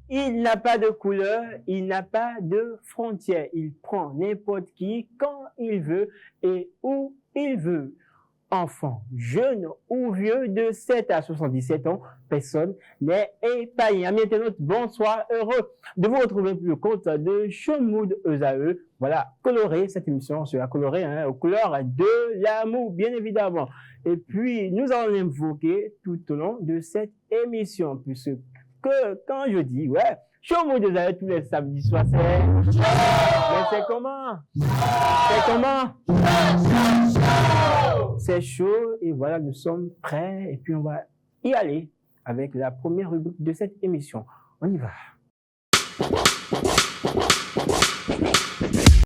Il n'a pas de couleur, il n'a pas de frontières. Il prend n'importe qui quand il veut et où il veut. Enfant, jeune ou vieux, de 7 à 77 ans, personne n'est épargné. Amis internautes, bonsoir, heureux de vous retrouver pour le compte de Chomoud Esae. Voilà, coloré, cette émission sera colorée aux couleurs de l'amour, bien évidemment. Et puis, nous allons l'invoquer tout au long de cette émission, puisque quand je dis, Chomoud Esae tous les samedis soirs, c'est comment? C'est comment? C'est chaud et voilà, nous sommes prêts et puis on va y aller avec la première rubrique de cette émission. On y va.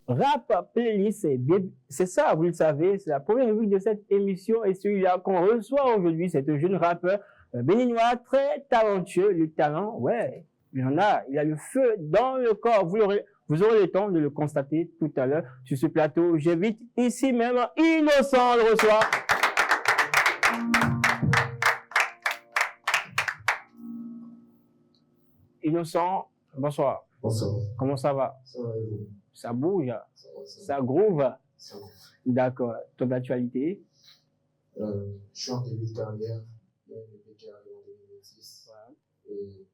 Rap Playlist, c'est ça, vous le savez, c'est la première rubrique de cette émission et celui-là qu'on reçoit aujourd'hui, c'est un jeune rappeur béninois très talentueux. Le talent, il en a, il a le feu dans le corps. Vous aurez le temps de le constater tout à l'heure sur ce plateau. J'invite ici même Innocent le reçoit. Innocent, bonsoir. Bonsoir. Comment ça va? Ça va et vous? Ça bouge? Ça groove? D'accord. Ton actualité? Je suis en début de carrière. Il y a une EP qui arrive en 2026. Et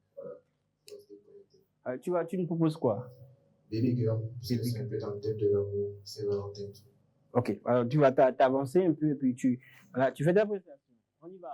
voilà. Tu nous proposes quoi? Baby Girl, c'est un peu dans le thème de l'amour, c'est Valentin. Ok, alors tu vas t'avancer un peu et puis tu fais ta présentation. On y va.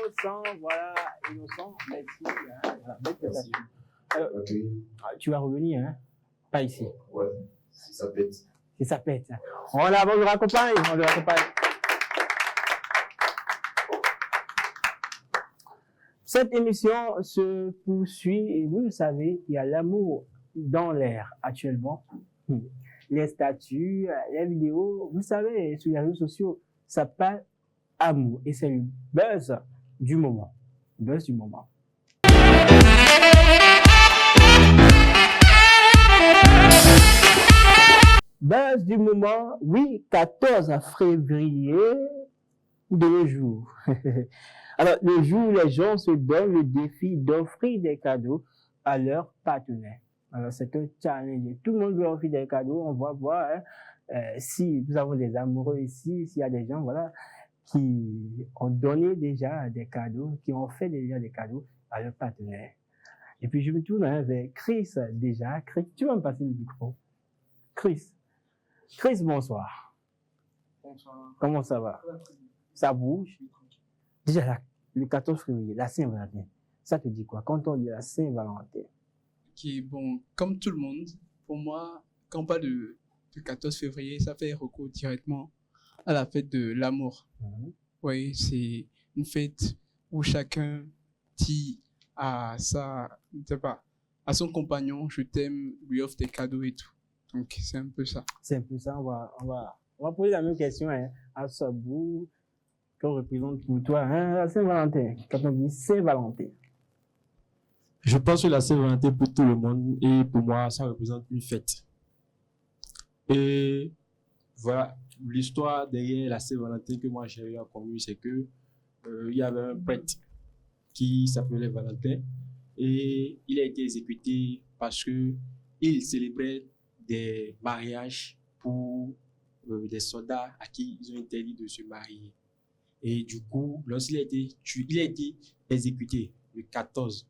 innocent, voilà, innocent, merci. Hein, voilà, belle prestation. Alors, Ok. tu vas revenir, hein? Pas ici. Ouais, si ça pète. Si ça pète. On le raccompagne, on le raccompagne. Cette émission se poursuit et vous le savez, il y a l'amour dans l'air actuellement. Les statuts, les vidéos, vous savez, sur les réseaux sociaux, ça parle amour et c'est le buzz du moment. Buzz du moment. Buzz du moment, oui, 14 février de nos jours. Alors, le jour où les gens se donnent le défi d'offrir des cadeaux à leurs partenaires. Alors, c'est un challenge. Tout le monde veut offrir des cadeaux. On va voir si nous avons des amoureux ici, s'il y a des gens, voilà, qui ont donné déjà des cadeaux, qui ont fait déjà des cadeaux à leurs partenaires. Et puis, je me tourne vers Chris déjà. Chris, tu vas me passer le micro. Chris, bonsoir. Bonsoir. Comment ça va? Ça bouge? Déjà, là, le 14 février, la Saint-Valentin, ça te dit quoi? Quand on dit la Saint-Valentin? Ok, bon, comme tout le monde, pour moi, quand on parle de 14 février, ça fait recours directement à la fête de l'amour. Oui, c'est une fête où chacun dit à à son compagnon, je t'aime, lui offre des cadeaux et tout. Donc, c'est un peu ça. C'est un peu ça. On va poser la même question à Sabou, qu'on représente pour toi, hein, la Saint-Valentin. Quand on dit Saint-Valentin. Je pense que la Saint-Valentin pour tout le monde et pour moi, ça représente une fête. Et voilà, l'histoire derrière la Saint-Valentin que moi j'ai eu à connu, c'est que il y avait un prêtre qui s'appelait Valentin et il a été exécuté parce que il célébrait des mariages pour des soldats à qui ils ont interdit de se marier. Et du coup, lorsqu'il a été tué, il a été exécuté le 14.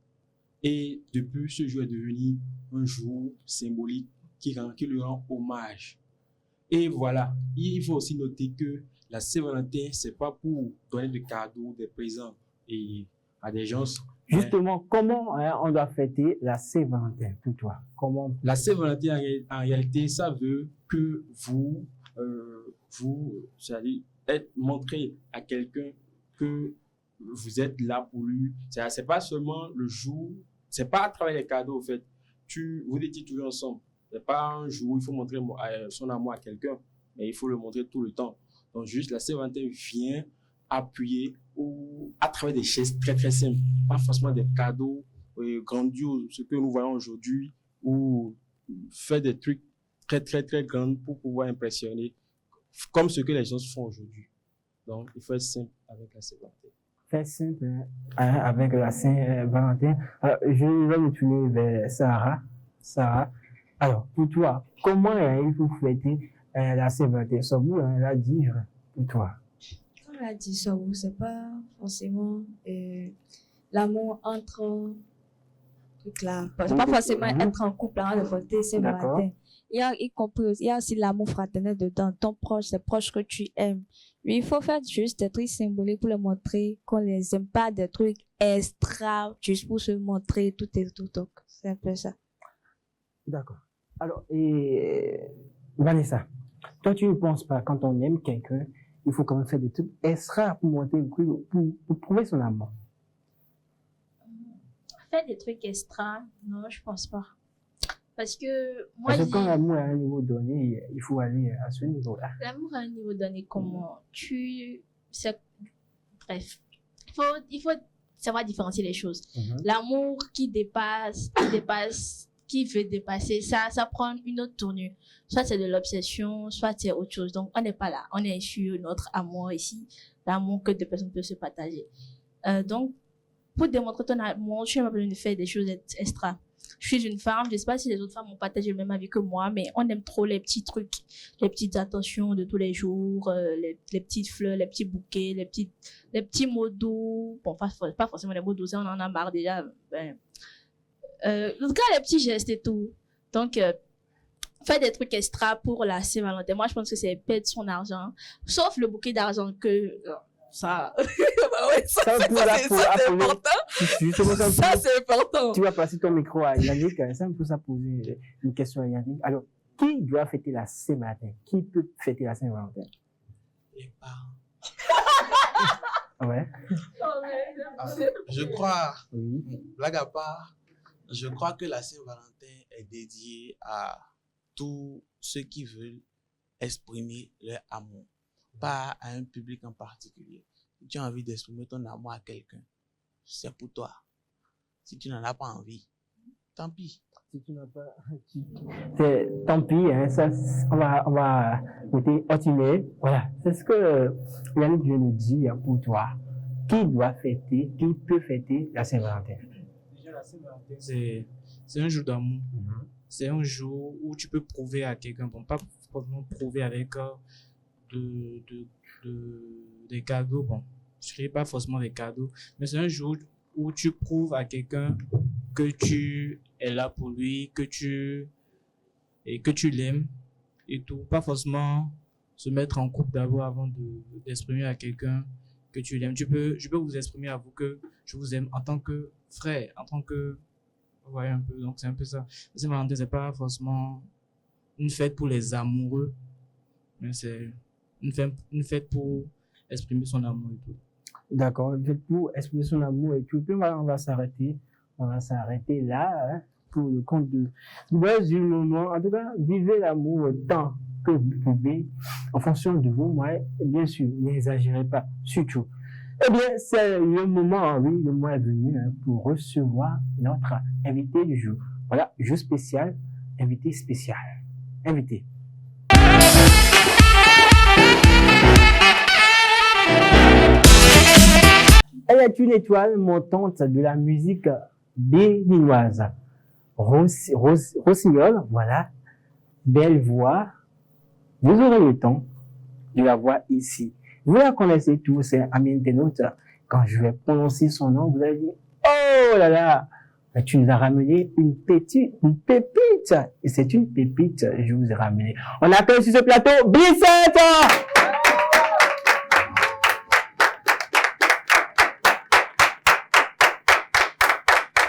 Et depuis, ce jour est devenu un jour symbolique qui lui rend hommage. Et voilà, il faut aussi noter que la Saint-Valentin, c'est pas pour donner des cadeaux, des présents et à des gens. Justement, comment on doit fêter la Saint-Valentin pour toi? Comment? La Saint-Valentin, en réalité, ça veut que vous c'est-à-dire montrer à quelqu'un que vous êtes là pour lui. C'est pas seulement le jour, c'est pas à travers les cadeaux, en fait. Vous étiez toujours ensemble. C'est pas un jour où il faut montrer son amour à quelqu'un, mais il faut le montrer tout le temps. Donc, juste la Saint-Valentin vient appuyer à travers des gestes très, très simples. Pas forcément des cadeaux grandioses, ce que nous voyons aujourd'hui, ou faire des trucs très, très, très grands pour pouvoir impressionner, comme ce que les gens font aujourd'hui. Donc, il faut être simple avec la Saint-Valentin. Faire simple avec la Saint-Valentin. Je vais me tourner vers Sarah. Sarah, alors, pour toi, comment il faut fêter la Saint-Valentin? Sabou l'a dit pour toi. Comme l'a dit Sabou, c'est pas forcément l'amour entre trucs là. C'est pas forcément être en couple avant de fêter Saint-Valentin. Il y a aussi l'amour fraternel dedans. Ton proche, c'est proche que tu aimes. Mais il faut faire juste des trucs symboliques pour leur montrer qu'on les aime, pas des trucs extra, juste pour se montrer tout et tout. Donc, c'est un peu ça. D'accord. Alors, Vanessa, toi, tu ne penses pas, quand on aime quelqu'un, il faut quand même faire des trucs extra pour montrer, pour prouver son amour? Faire des trucs extra, non, je pense pas. Parce que moi, Parce que quand l'amour est à un niveau donné, il faut aller à ce niveau-là. L'amour à un niveau donné, comment bref, il faut savoir différencier les choses. L'amour qui veut dépasser, ça prend une autre tournure. Soit c'est de l'obsession, soit c'est autre chose. Donc, on n'est pas là. On est sur notre amour ici. L'amour que deux personnes peuvent se partager. Donc, pour démontrer ton amour, tu n'as pas besoin de faire des choses extra. Je suis une femme, je ne sais pas si les autres femmes ont partagé le même avis que moi, mais on aime trop les petits trucs, les petites attentions de tous les jours, les petites fleurs, les petits bouquets, les petits mots doux. Bon, pas forcément les mots doux, ça on en a marre déjà. En tout cas, les petits gestes et tout. Donc, faire des trucs extra pour la Saint-Valentin. Moi, je pense que c'est perdre son argent. Sauf le bouquet d'argent que Ça, bah ouais, Ça, c'est important. Ça, c'est important. Tu vas passer ton micro à Yannick, ça me pousse à poser une question à Yannick. Alors, qui doit fêter la Saint-Valentin? Qui peut fêter la Saint-Valentin? Les parents. Ouais. Je crois, Oui. blague à part, je crois que la Saint-Valentin est dédiée à tous ceux qui veulent exprimer leur amour, pas à un public en particulier. Si tu as envie d'exprimer ton amour à quelqu'un, c'est pour toi. Si tu n'en as pas envie, tant pis. Si tu n'as pas, tant pis, hein, ça, on va continuer. Voilà, c'est ce que Yannick vient de dire pour toi. Qui peut fêter la Saint-Valentin? Déjà, la Saint-Valentin, c'est un jour d'amour. C'est un jour où tu peux prouver à quelqu'un, bon, pas forcément prouver avec des cadeaux, bon, je dirais pas forcément des cadeaux, mais c'est un jour où tu prouves à quelqu'un que tu es là pour lui, que tu l'aimes et tout. Pas forcément se mettre en couple d'abord avant d'exprimer à quelqu'un que tu l'aimes. Je peux vous exprimer à vous que je vous aime en tant que frère, en tant que, vous voyez un peu, donc c'est un peu ça. Saint-Valentin, c'est pas forcément une fête pour les amoureux, mais c'est une fête pour exprimer son amour et tout. D'accord, pour exprimer son amour et tout. Puis on va s'arrêter. On va s'arrêter là, hein, pour le compte du moment. En tout cas, vivez l'amour autant que vous pouvez, en fonction de vos moyens. Bien sûr, n'exagérez pas, surtout. Eh bien, c'est le moment, oui, le moment est venu, hein, pour recevoir notre invité du jour. Voilà, jeu spécial, invité spécial. Invité. Elle est une étoile montante de la musique béninoise. Rossignol, voilà, belle voix. Vous aurez le temps de la voir ici. Vous la connaissez tous, c'est Amine Tenote. Quand je vais prononcer son nom, vous allez dire, oh là là, tu nous as ramené une pépite. Et c'est une pépite, je vous ai ramené. On accueille sur ce plateau Bissette!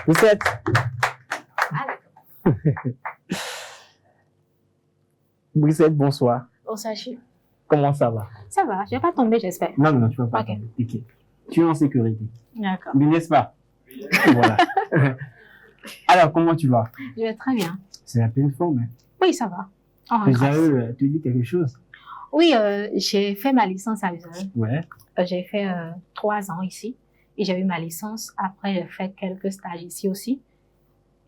Bissette. Bissette, bonsoir. Bonsoir, Chou. Comment ça va? Ça va, je vais pas tomber, j'espère. Non, tu vas pas Ok. tomber. T'inquiète. Tu es en sécurité. D'accord. Mais n'est-ce pas? Voilà. Alors, comment tu vas? Je vais très bien. C'est la pleine forme. Hein. Oui, ça va. Oh, Les grâce. AE te dit quelque chose? Oui, j'ai fait ma licence à l'USAE. Ouais. J'ai fait 3 ans ici et j'ai eu ma licence. Après, j'ai fait quelques stages ici aussi.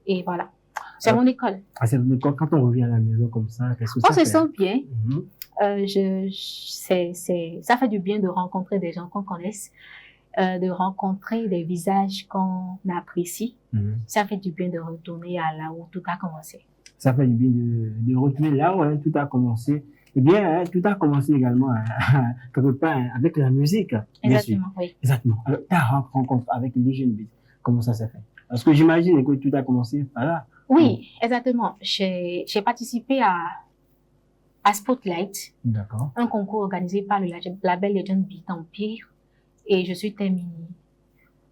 Et voilà. C'est Ah. mon école. Ah, quand on revient à la maison comme ça, qu'est-ce que On ça se fait? sent bien. Mhm. Ça fait du bien de rencontrer des gens qu'on connaisse, de rencontrer des visages qu'on apprécie. Mhm. Ça fait du bien de retourner à là où tout a commencé. Ça fait du bien de retourner là où, hein, tout a commencé. Eh bien, hein, tout a commencé également quelque part, hein, avec la musique. Bien sûr. Exactement, oui. Exactement. Alors, ta rencontre avec les jeunes beats, comment ça s'est fait? Parce que j'imagine que tout a commencé par là. Oui, exactement. J'ai participé à Spotlight, D'accord. un concours organisé par le label Legend Beat Empire, et je suis terminée.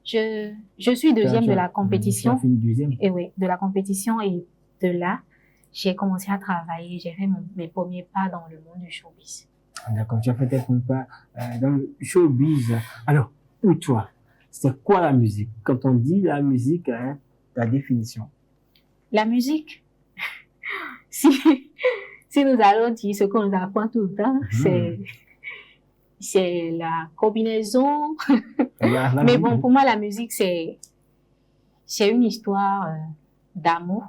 Je suis deuxième de la compétition. Tu as fait une deuxième. Et oui, de la compétition, et de là, j'ai commencé à travailler. J'ai fait mes premiers pas dans le monde du showbiz. D'accord, tu as fait tes premiers pas dans le showbiz. Alors, pour toi, c'est quoi la musique? Quand on dit la musique, hein, ta définition. La musique, si nous allons dire ce qu'on nous apprend tout le temps, c'est la combinaison. Mais bon, pour moi, la musique, c'est une histoire d'amour.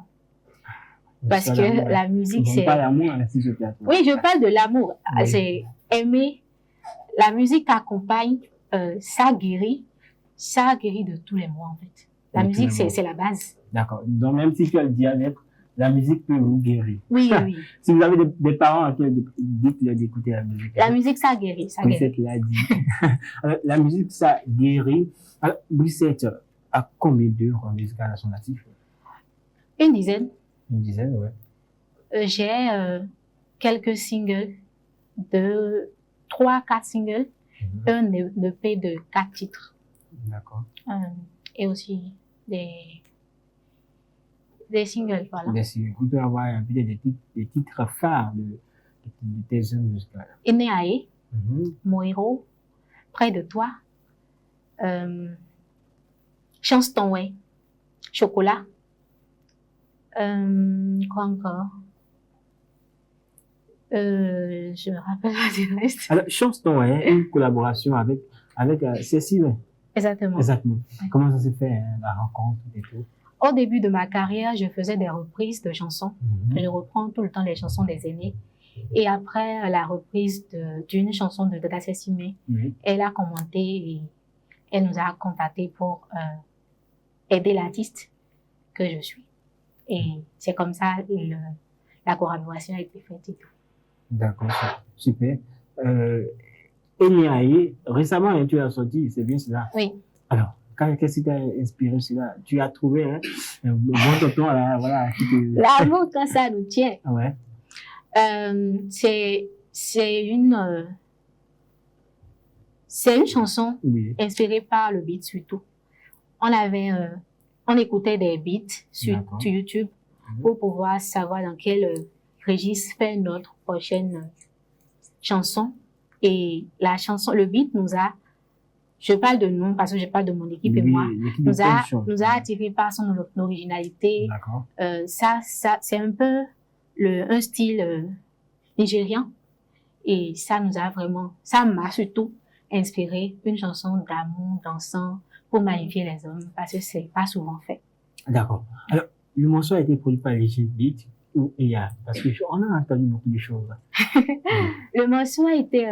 Parce que la musique, c'est... pas l'amour, si je plaît. Oui, je parle de l'amour. Oui. C'est aimer. La musique accompagne, ça guérit de tous les maux, en fait. La De musique, tous les maux. c'est la base. D'accord. Donc, même si tu as le diabète, la musique peut vous guérir. Oui, oui. Si vous avez des parents à qui dites-leur d'écouter la musique. La musique, ça guérit, ça guérit. Brissette l'a dit. Alors, la musique, ça guérit. Alors, Brissette a combien d'heures musicales à son actif? Une dizaine. Une dizaine, ouais. J'ai quelques singles, 3, 4 singles. un EP de 4 titres. D'accord. Et aussi des singles, voilà. Des singles. On peut avoir peut-être des titres phares de tes œuvres musicales. Eneae, Mon héros, Près de toi, Chance ton ouais, Chocolat, quoi encore? Je me rappelle pas du reste. Alors, Chance ton ouais, une collaboration avec Cécile. Exactement. Exactement. Comment ça s'est fait, la rencontre et tout? Au début de ma carrière, je faisais des reprises de chansons. Je reprends tout le temps les chansons des aînés. Et après la reprise d'une chanson de Dada Sessimé, elle a commenté et elle nous a contactés pour aider l'artiste que je suis. Et c'est comme ça la collaboration a été faite et tout. D'accord, super. Eneae, récemment, tu as sorti, c'est bien cela? Oui. Alors, qu'est-ce qui t'a inspiré cela? Tu as trouvé un bon tonton là, voilà. L'amour, quand ça nous tient. Ouais. C'est une chanson inspirée par le beat surtout. On écoutait des beats sur YouTube pour pouvoir savoir dans quel registre faire notre prochaine chanson. Et la chanson, le beat je parle de nous parce que je parle de mon équipe et moi, nous a attiré par son originalité. Ça, c'est un peu un style nigérian et ça m'a surtout inspiré une chanson d'amour dansant pour magnifier les hommes parce que c'est pas souvent fait. D'accord. Alors, le morceau a été produit par les Beat ou EA parce qu'on a entendu beaucoup de choses. Le morceau a été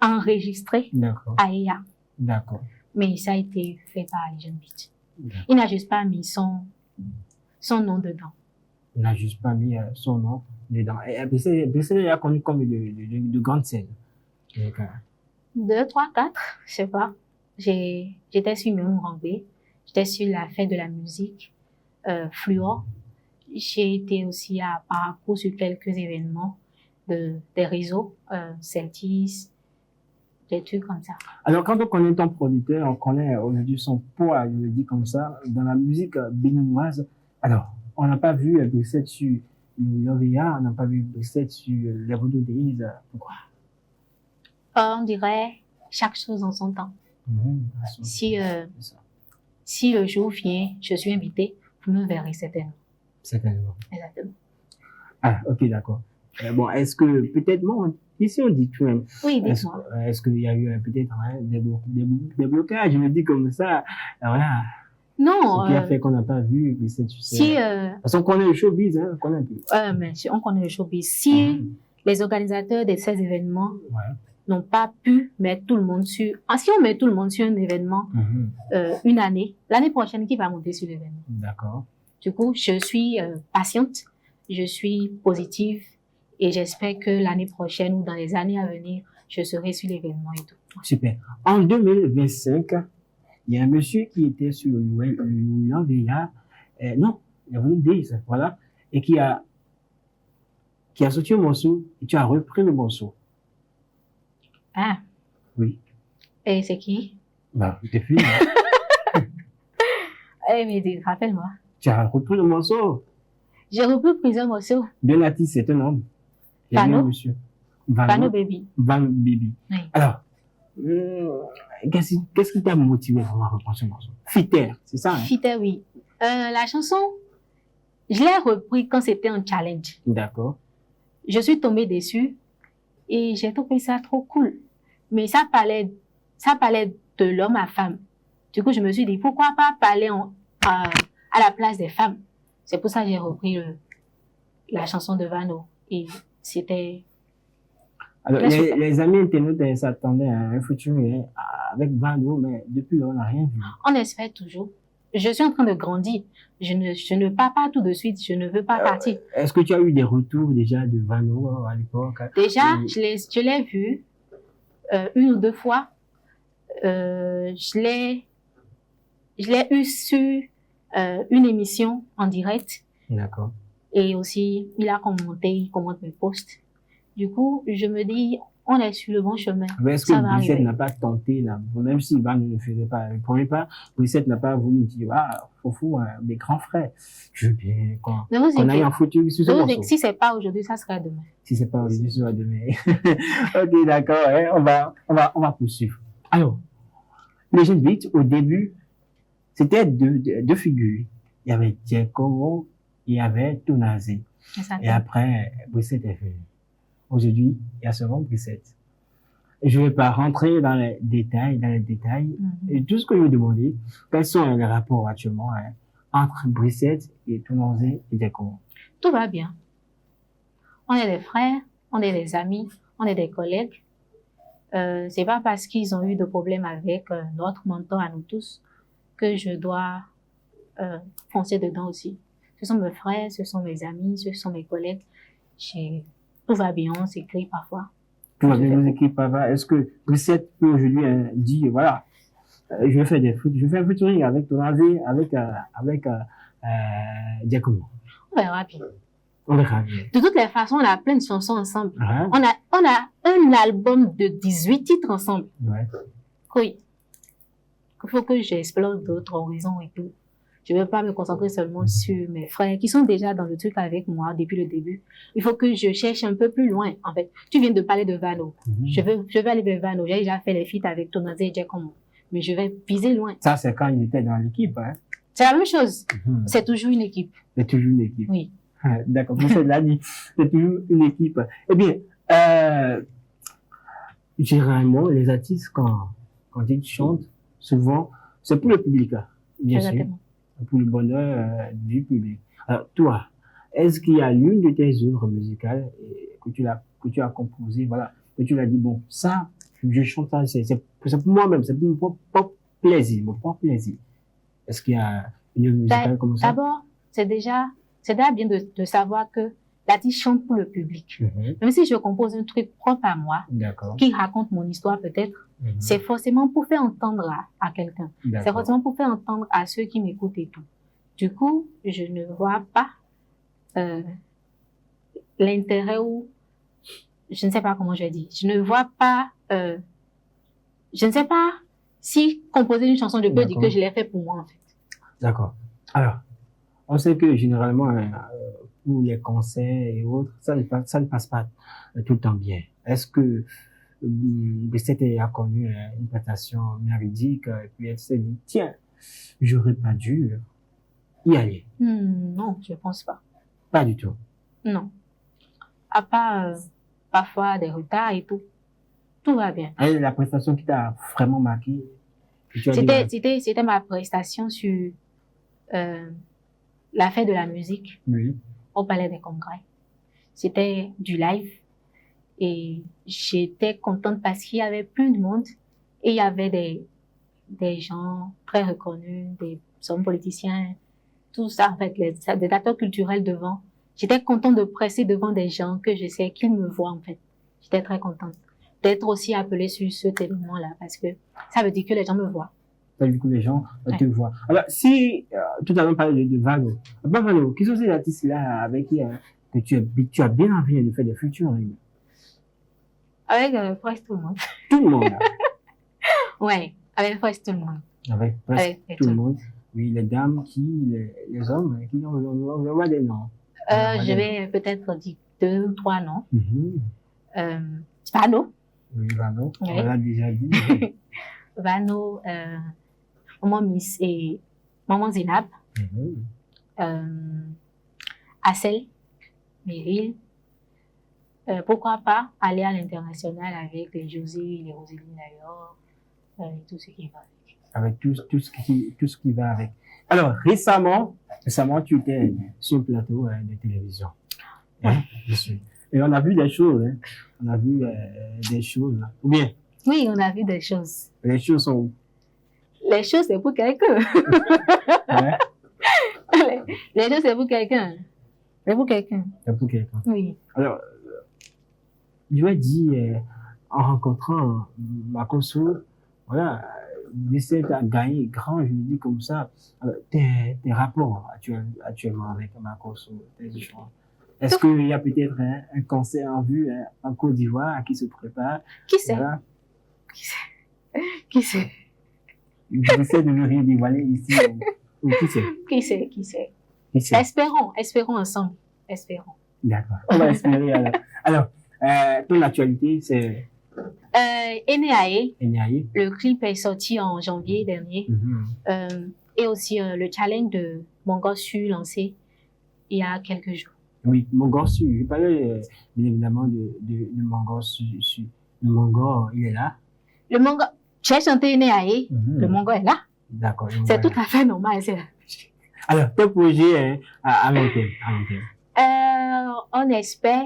enregistré à EA. D'accord. Mais ça a été fait par les Beat. Il n'a juste pas mis son nom dedans. Il n'a juste pas mis son nom dedans. Et Bruxelles a connu comme de grandes scènes. 2, 3, 4, je sais pas. J'étais sur Murumbi, j'étais sur la fête de la musique, Fluor. J'ai été aussi à parcours sur quelques événements des réseaux, Celtis, des trucs comme ça. Alors, quand on connaît ton producteur, on connaît aujourd'hui son poids, je le dis comme ça, dans la musique béninoise. Alors, on n'a pas vu Bruxelles sur l'OVA, on n'a pas vu Bruxelles sur les Vaudou Days. Pourquoi? On dirait chaque chose en son temps. Si le jour vient, je suis invitée, vous me verrez certainement. Certainement. Exactement. Ah, ok, d'accord. Bon, est-ce que peut-être, ici on dit tout même. Oui, dites-moi. Est-ce qu'il y a eu peut-être des blocages, je me dis comme ça, voilà. Non. Ce qui a fait qu'on n'a pas vu Bruxelles, tu sais. Parce qu'on connaît le showbiz, hein, on connaît un peu. Mais on connaît le showbiz. Si les organisateurs de ces événements n'ont pas pu mettre tout le monde sur... Si on met tout le monde sur un événement une année, l'année prochaine, qui va monter sur l'événement? D'accord. Du coup, je suis patiente, je suis positive et j'espère que l'année prochaine ou dans les années à venir, je serai sur l'événement et tout. Super. En 2025, il y a un monsieur qui était sur l'OVA, non, il y a une Days, voilà, et qui a sorti un morceau et tu as repris le morceau. Ah. Oui. Et c'est qui? Bah, t'es fini. Mais rappelle-moi. Tu as repris le morceau. J'ai repris plusieurs morceaux. Benati, c'est un homme. Vano. Monsieur. Vano Baby. Vano Baby. Oui. Alors, qu'est-ce qui t'a motivé vraiment à reprendre ce morceau? Fiter, c'est ça? Hein? Fiter, oui. La chanson, je l'ai repris quand c'était un challenge. D'accord. Je suis tombée dessus et j'ai trouvé ça trop cool. Mais ça parlait de l'homme à femme. Du coup, je me suis dit, pourquoi pas parler à la place des femmes? C'est pour ça que j'ai repris la chanson de Vano. Et c'était... Alors, les amis internautes s'attendaient à un featuring avec Vano, mais depuis, on n'a rien vu. On espère toujours. Je suis en train de grandir. Je ne pars pas tout de suite. Je ne veux pas partir. Est-ce que tu as eu des retours déjà de Vano à l'époque? Déjà, je l'ai vu 1 ou 2 fois. Je l'ai eu sur une émission en direct. D'accord. Et aussi, il a commenté, il commente mes posts. Du coup, je me dis, on est sur le bon chemin. Mais est-ce que Brissette n'a pas tenté, là, même si Ivan ne le faisait pas le premier pas, Brissette n'a pas voulu dire, ah, Fofo, mes grands frères, je veux bien qu'on aille en photo sur ce morceau. Si c'est pas aujourd'hui, ça sera demain. Si c'est pas aujourd'hui, ce sera demain. Ok, d'accord, hein, on va poursuivre. Alors, le Jeune Beat, au début, c'était deux figures. Il y avait Giacomo, il y avait Tonazé. Et après, Brissette est venu. Aujourd'hui, il y a seulement Brissette. Je ne vais pas rentrer dans les détails. Et tout ce que je veux demander, quels sont les rapports actuellement entre Brissette et Tonazé et Giacomo? Tout va bien. On est des frères, on est des amis, on est des collègues. C'est pas parce qu'ils ont eu de problèmes avec notre mentor à nous tous que je dois foncer dedans aussi. Ce sont mes frères, ce sont mes amis, ce sont mes collègues. Tout va bien, on s'écrit parfois. Tout va bien, vous écrivez parfois. Est-ce que Brissette peut aujourd'hui dire, voilà, je vais faire un featuring avec Tonazé, avec Giacomo? On verra bien. On verra bien. De toutes les façons, on a plein de chansons ensemble. On a un album de 18 titres ensemble. Ouais. Oui. Il faut que j'explore d'autres horizons et tout. Je ne veux pas me concentrer seulement sur mes frères qui sont déjà dans le truc avec moi depuis le début. Il faut que je cherche un peu plus loin, en fait. Tu viens de parler de Vano. Je vais aller vers Vano. J'ai déjà fait les feats avec Tonazé et Giacomo. Mais je vais viser loin. Ça, c'est quand ils étaient dans l'équipe, hein? C'est la même chose. C'est toujours une équipe. C'est toujours une équipe. Oui. D'accord, vous l'a dit. C'est toujours une équipe. Eh bien, généralement, les artistes, quand ils chantent, souvent, c'est pour le public, hein, bien sûr. Pour le bonheur du public. Alors, toi, est-ce qu'il y a l'une de tes œuvres musicales que tu as composées, voilà, que tu l'as dit, bon, ça, je chante ça, c'est pour moi-même, c'est pour mon propre plaisir, Est-ce qu'il y a une œuvre musicale comme ça? D'abord, c'est déjà bien de savoir que l'artiste chante pour le public. Même si je compose un truc propre à moi, qui raconte mon histoire peut-être, c'est forcément pour faire entendre à quelqu'un. C'est forcément pour faire entendre à ceux qui m'écoutent et tout. Du coup, je ne vois pas l'intérêt ou je ne sais pas comment je vais dire. Je ne vois pas, je ne sais pas si composer une chanson, je peux dire que je l'ai fait pour moi en fait. D'accord. Alors, on sait que généralement, pour les concerts et autres, ça ne passe pas tout le temps bien. Est-ce que Brissette a connu une prestation merdique et puis elle s'est dit, tiens, j'aurais pas dû y aller? Non, je pense pas. Pas du tout? Non. À part parfois des retards et tout. Tout va bien. Et la prestation qui t'a vraiment marqué? C'était ma prestation sur la fête de la musique au Palais des Congrès. C'était du live et j'étais contente parce qu'il y avait plein de monde et il y avait des gens très reconnus, des hommes politiciens, tout ça, en fait, des acteurs culturels devant. J'étais contente de presser devant des gens que je sais qu'ils me voient, en fait. J'étais très contente d'être aussi appelée sur cet événement-là parce que ça veut dire que les gens me voient. Ça veut dire que les gens te voient. Alors, si, tout à l'heure, on parlait de Vano. Vano, qui sont ces artistes-là avec qui que tu as bien envie de faire des futurs? Avec presque tout le monde. Tout le monde, là. Oui, avec presque tout le monde. Avec presque tout le monde. Oui, les dames, les hommes, qui on voit des noms. Je vais peut-être dire 2 ou 3 noms. Vano. Oui, Vano. Oui. On l'a déjà dit. Vano, Maman Miss et Maman Zinab. Assel, Meryl. Pourquoi pas aller à l'international avec les José, les Roséline d'ailleurs, et tout ce qui va avec. Avec tout ce qui va avec. Alors, récemment, tu étais sur un plateau de télévision. Hein, et on a vu des choses. Hein. On a vu des choses. Ou bien? Oui, on a vu des choses. Les choses sont où? Les choses, c'est pour quelqu'un. Ouais. Les choses, c'est pour quelqu'un. C'est pour quelqu'un. C'est pour quelqu'un. Oui. Alors, je lui ai dit, en rencontrant Makosso, voilà, Brissette a gagné grand, je lui dis comme ça, tes rapports actuellement avec Makosso, tes échanges, Est-ce qu'il y a peut-être un concert en vue en Côte d'Ivoire qui se prépare? Qui sait? Voilà. Qui sait? J'essaie de ne rien dévoiler ici. Ou qui sait? Qui sait? Qui sait? Qui sait? Espérons ensemble. Espérons. D'accord. On va espérer alors. Alors, ton actualité, c'est Eneae, Eneae. le clip est sorti en janvier dernier. Et aussi le challenge de Mongossu lancé il y a quelques jours. Oui, Mongossu. Je parlais bien évidemment de Mongossu. Le Mongo, il est là. Le Mongo, tu as chanté Eneae, le Mongo est là. D'accord. C'est tout à fait normal. Alors, tes projets à long terme. On espère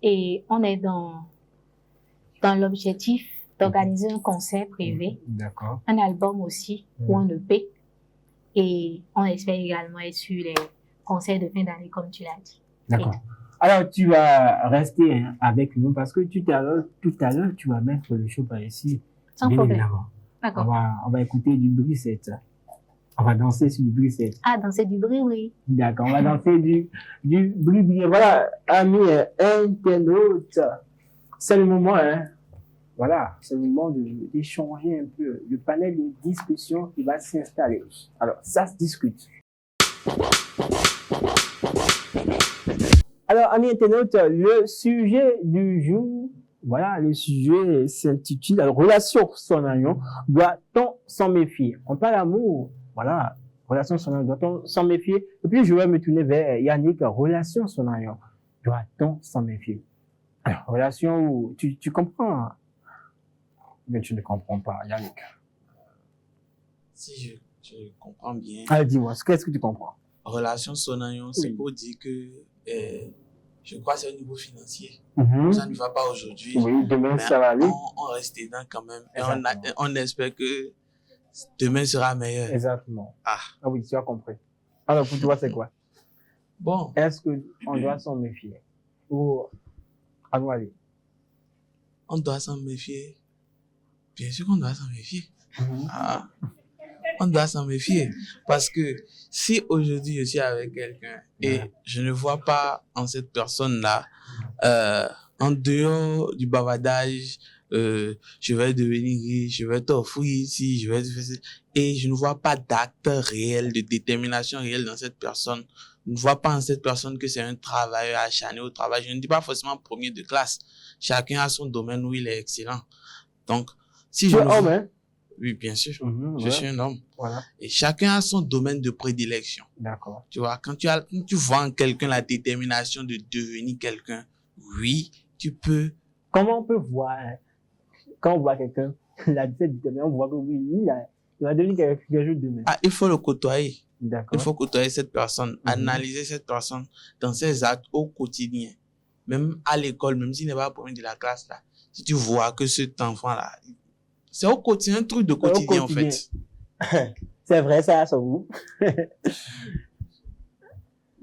et on est dans l'objectif d'organiser un concert privé, un album aussi, ou un EP. Et on espère également être sur les concerts de fin d'année, comme tu l'as dit. D'accord. Alors, tu vas rester avec nous parce que tout à l'heure, tu vas mettre le show par ici. Sans problème. D'accord. On va écouter du bruit. On va danser sur du bruit. Ah, danser du bruit, oui. D'accord, on va danser du bruit. Voilà, amis internautes, c'est le moment, Voilà, c'est le moment d'échanger un peu, le panel de discussion qui va s'installer. Alors, ça se discute. Alors, amis internautes, le sujet du jour, voilà, le sujet s'intitule « Relation Sonayon, doit-on s'en méfier ?» On parle d'amour, voilà, relation Sonayon, doit-on s'en méfier? Et puis, je vais me tourner vers Yannick, relation Sonayon, doit-on s'en méfier? Alors, relation où tu comprends, mais tu ne comprends pas, Yannick. Si je comprends bien. Allez, dis-moi, qu'est-ce que tu comprends? Relation Sonayon, c'est pour dire que je crois que c'est au niveau financier. Ça ne va pas aujourd'hui. Oui, demain, ça va aller. On reste dedans quand même. Et on espère que demain sera meilleur. Exactement. Ah oui, tu as compris. Alors, pour toi, c'est quoi? Bon. Est-ce qu'on doit s'en méfier? Ou à nous aller? On doit s'en méfier. Bien sûr qu'on doit s'en méfier. On doit s'en méfier. Parce que si aujourd'hui je suis avec quelqu'un et je ne vois pas en cette personne-là, en dehors du bavardage, je vais devenir riche, je vais t'offrir ici, je vais te faire ça, et je ne vois pas d'acte réel, de détermination réelle dans cette personne. Je ne vois pas en cette personne que c'est un travailleur acharné au travail. Je ne dis pas forcément premier de classe. Chacun a son domaine où il est excellent. Donc, si je homme, hein? Oui, bien sûr. Je suis un homme. Voilà. Et chacun a son domaine de prédilection. D'accord. Tu vois, quand tu vois en quelqu'un la détermination de devenir quelqu'un, oui, tu peux. Comment on peut voir, quand on voit quelqu'un, la détermination, on voit que oui, il va devenir quelque chose de demain. Ah, il faut le côtoyer. D'accord. Il faut côtoyer cette personne, analyser cette personne dans ses actes au quotidien. Même à l'école, même s'il n'est pas premier de la classe, là. Si tu vois que cet enfant-là, c'est au quotidien, un truc de quotidien, en fait. C'est vrai, ça vous.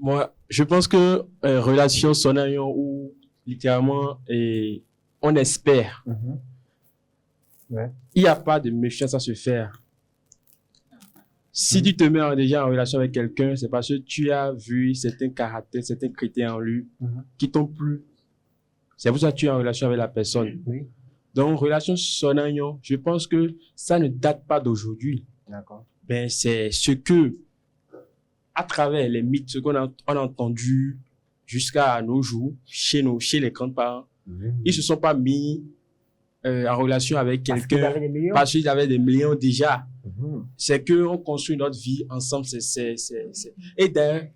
Moi, je pense que relation Sonayon où littéralement on espère. Il n'y a pas de méfiance à se faire. Si tu te mets déjà en relation avec quelqu'un, c'est parce que tu as vu certains caractères, certains critères en lui qui t'ont plu. C'est pour ça que tu es en relation avec la personne. Oui. Donc, relation Sonayon, je pense que ça ne date pas d'aujourd'hui. D'accord. Ben, c'est ce que, à travers les mythes, ce qu'on a entendu jusqu'à nos jours, chez les grands-parents, ils se sont pas mis en relation avec quelqu'un parce qu'ils avaient des millions déjà. C'est qu'on construit notre vie ensemble. Et d'ailleurs,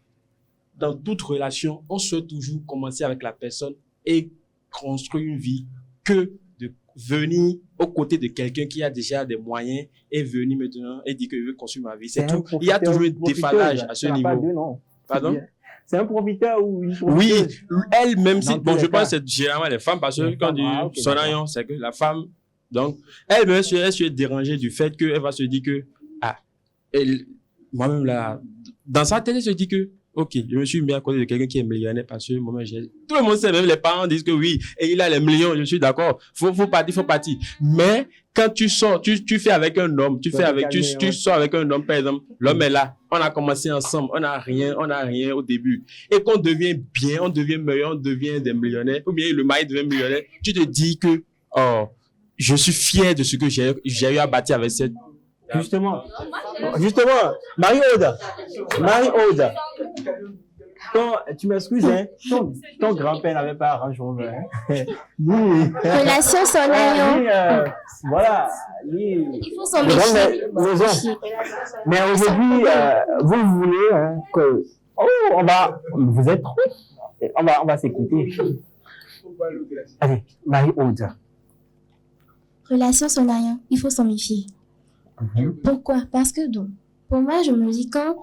dans toute relation, on souhaite toujours commencer avec la personne et construire une vie que de venir aux côtés de quelqu'un qui a déjà des moyens et venir maintenant et dire que je veux construire ma vie. C'est tout. Il y a toujours un déphasage à ce niveau. Pardon? C'est un profiteur ou une profiteuse? Oui, elle-même, bon, je pense que c'est généralement les femmes parce que quand on dit Sonayon, c'est que la femme, donc, elle-même, elle se dérangée du fait qu'elle va se dire que, moi-même là, dans sa tête, elle se dit que, Ok, je me suis mis à côté de quelqu'un qui est millionnaire parce que moi, tout le monde sait, même les parents disent que oui, et il a les millions, je suis d'accord, faut partir. Mais quand tu sors, tu fais avec un homme, tu sors avec un homme, par exemple, l'homme est là, on a commencé ensemble, on n'a rien au début. Et qu'on devient bien, on devient meilleur, on devient des millionnaires, ou bien le mari devient millionnaire, tu te dis que, oh, je suis fier de ce que j'ai eu à bâtir avec cette. Justement, Marie-Aude, tu m'excuses, hein, ton grand-père n'avait pas Range Rover. Relation Sonayon. Voilà. Il faut s'en méfier. Mais aujourd'hui, vous voulez que... Oh, vous êtes trop. On va s'écouter. Allez, Marie-Aude. Relation Sonayon, il faut s'en méfier. Pourquoi? Parce que donc, pour moi, je me dis quand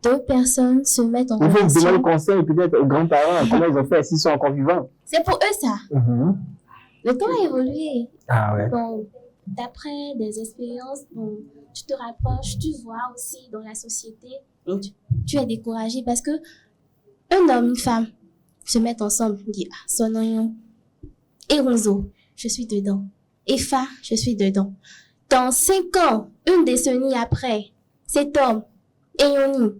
deux personnes se mettent en relation... Il faut demander conseil peut-être aux grands-parents, comment ils ont fait s'ils sont encore vivants. C'est pour eux ça. Le temps a évolué. Ah ouais. Bon, d'après des expériences, bon, tu te rapproches, tu vois aussi dans la société, tu es découragé parce que un homme, une femme se mettent ensemble, disent ah, Sonayon et Ronzo, je suis dedans. Et Fa, je suis dedans. Dans 5 ans, une décennie après, cet homme, Eyoni,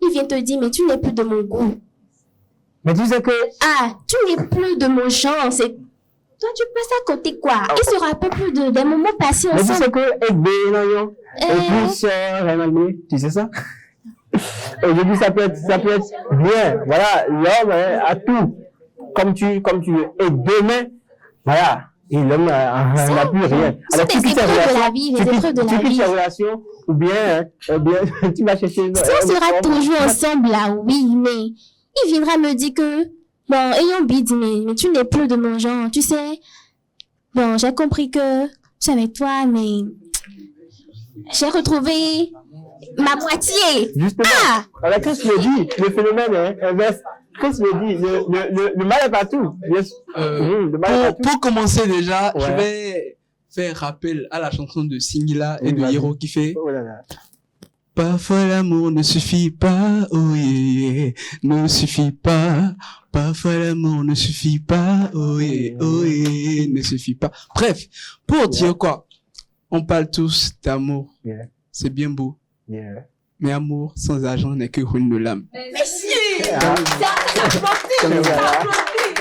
il vient te dire, mais tu n'es plus de mon goût. Mais tu sais que... tu n'es plus de mon genre, c'est... Toi, tu passes à côté, quoi. Il se rappelle plus des moments passés ensemble. Mais tu sais que Egbe, et plus Renaldo, tu sais ça? Aujourd'hui, ça peut être bien. Voilà, l'homme a tout, comme tu veux. Et demain, voilà. Et l'homme n'a plus rien. Alors, tu quittes la vie, les épreuves de la vie. Tu quittes ta relation, ou bien tu vas chercher une... Si on sera toujours ensemble là, oui, mais il viendra me dire que, bon, ayant bid, mais tu n'es plus de mon genre, tu sais. Bon, j'ai compris que tu es avec toi, mais j'ai retrouvé ma moitié. Justement. Alors, qu'est-ce que tu dis? Le phénomène inverse. Qu'est-ce que tu dis? Le mal est partout. Pour commencer déjà, je vais faire rappel à la chanson de Singila et de Hiro qui fait parfois l'amour ne suffit pas, oh yeah, ne suffit pas. Parfois l'amour ne suffit pas, oh yeah, ne suffit pas. Bref, pour dire quoi, on parle tous d'amour. C'est bien beau. Mais amour sans argent n'est que ruine de l'âme.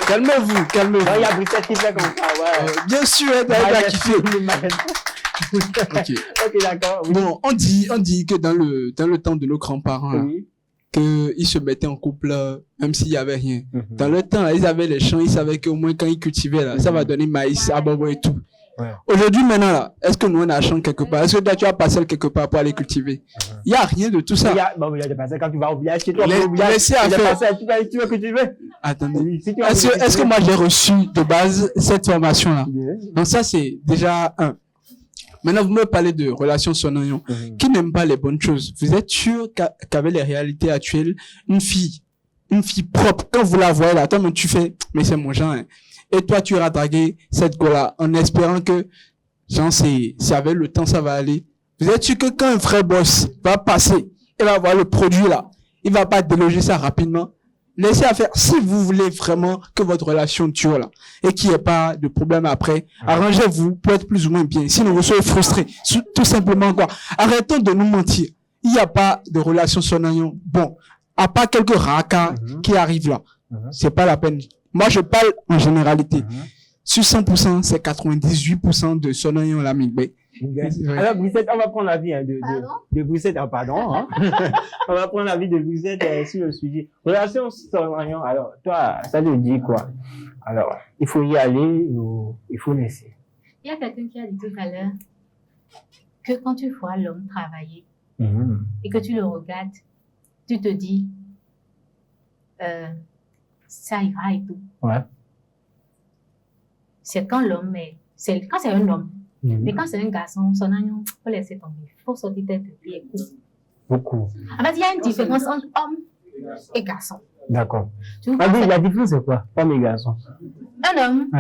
Calmez-vous. Il y a Brigitte qui fait comme ça, bien sûr, t'as kiffé. Ok, d'accord. Oui. Bon, on dit que dans le temps de nos grands-parents, qu'ils se mettaient en couple, même s'il y avait rien. Dans le temps, ils avaient les champs, ils savaient qu'au moins quand ils cultivaient, là, ça va donner maïs, abobo et tout. Aujourd'hui, maintenant, là, est-ce que nous, on a un champ quelque part? Est-ce que toi, tu as passé quelque part pour aller cultiver? Il n'y a rien de tout ça. Il y a des passages quand tu vas au village, chez toi, laissez à faire. Tu veux que tu veux. Attendez. Est-ce que moi, j'ai reçu de base cette formation-là? Donc ça, c'est déjà un. Maintenant, vous me parlez de relations Sonayon. Qui n'aime pas les bonnes choses? Vous êtes sûr qu'avec les réalités actuelles, une fille propre, quand vous la voyez là, toi, mais tu fais, mais c'est mon genre, hein. Et toi, tu iras draguer cette go-là en espérant que, genre, c'est avec le temps, ça va aller. Vous êtes sûr que quand un vrai boss va passer, il va voir le produit là, il va pas déloger ça rapidement. Laissez à faire. Si vous voulez vraiment que votre relation dure là, et qu'il n'y ait pas de problème après, arrangez-vous pour être plus ou moins bien. Sinon, vous serez frustrés. Tout simplement, quoi. Arrêtons de nous mentir. Il n'y a pas de relation Sonayon. Bon. À part quelques rakas qui arrivent là. C'est pas la peine. Moi, je parle en généralité. Sur 100%, c'est 98% de Sonayon la Migbe. Alors, Brigitte, on va prendre l'avis de Brigitte. Pardon. Hein. On va prendre l'avis de Brigitte sur le sujet. Relation Sonayon. Alors, toi, ça te dit quoi? Alors, il faut y aller ou il faut laisser? Il y a quelqu'un qui a dit tout à l'heure que quand tu vois l'homme travailler et que tu le regardes, tu te dis ça ira et tout. Ouais. C'est quand l'homme est... quand c'est un homme. Mais quand c'est un garçon, Sonayon, il faut laisser tomber. Il faut sortir tête de pied. Beaucoup. En fait, il y a une différence entre homme et garçon. D'accord. La différence, c'est quoi? Homme et garçon. Un homme,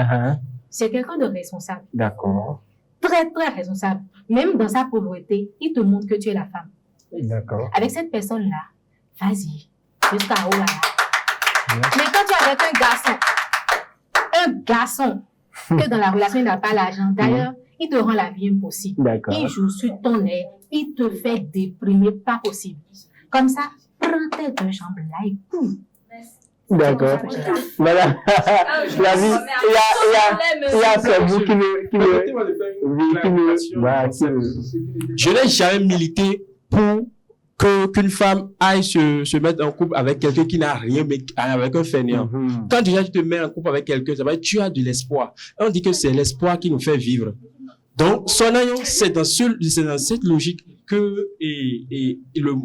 c'est quelqu'un de responsable. D'accord. Très, très responsable. Même dans sa pauvreté, il te montre que tu es la femme. D'accord. Avec cette personne-là, vas-y. jusqu'à oh là là. Mais quand tu es avec un garçon que dans la relation il n'a pas l'argent, d'ailleurs, il te rend la vie impossible. D'accord. Il joue sur ton nez, il te fait déprimer, pas possible. Comme ça, prends tes deux jambes là et cours. D'accord. Voilà. La vie, il y a ce bout qui me, Je n'ai jamais milité pour qu'une femme aille se mettre en couple avec quelqu'un qui n'a rien, mais avec un fainéant. Quand déjà tu te mets en couple avec quelqu'un, ça va être, tu as de l'espoir. On dit que c'est l'espoir qui nous fait vivre. Donc, Sonayon, c'est dans cette logique que,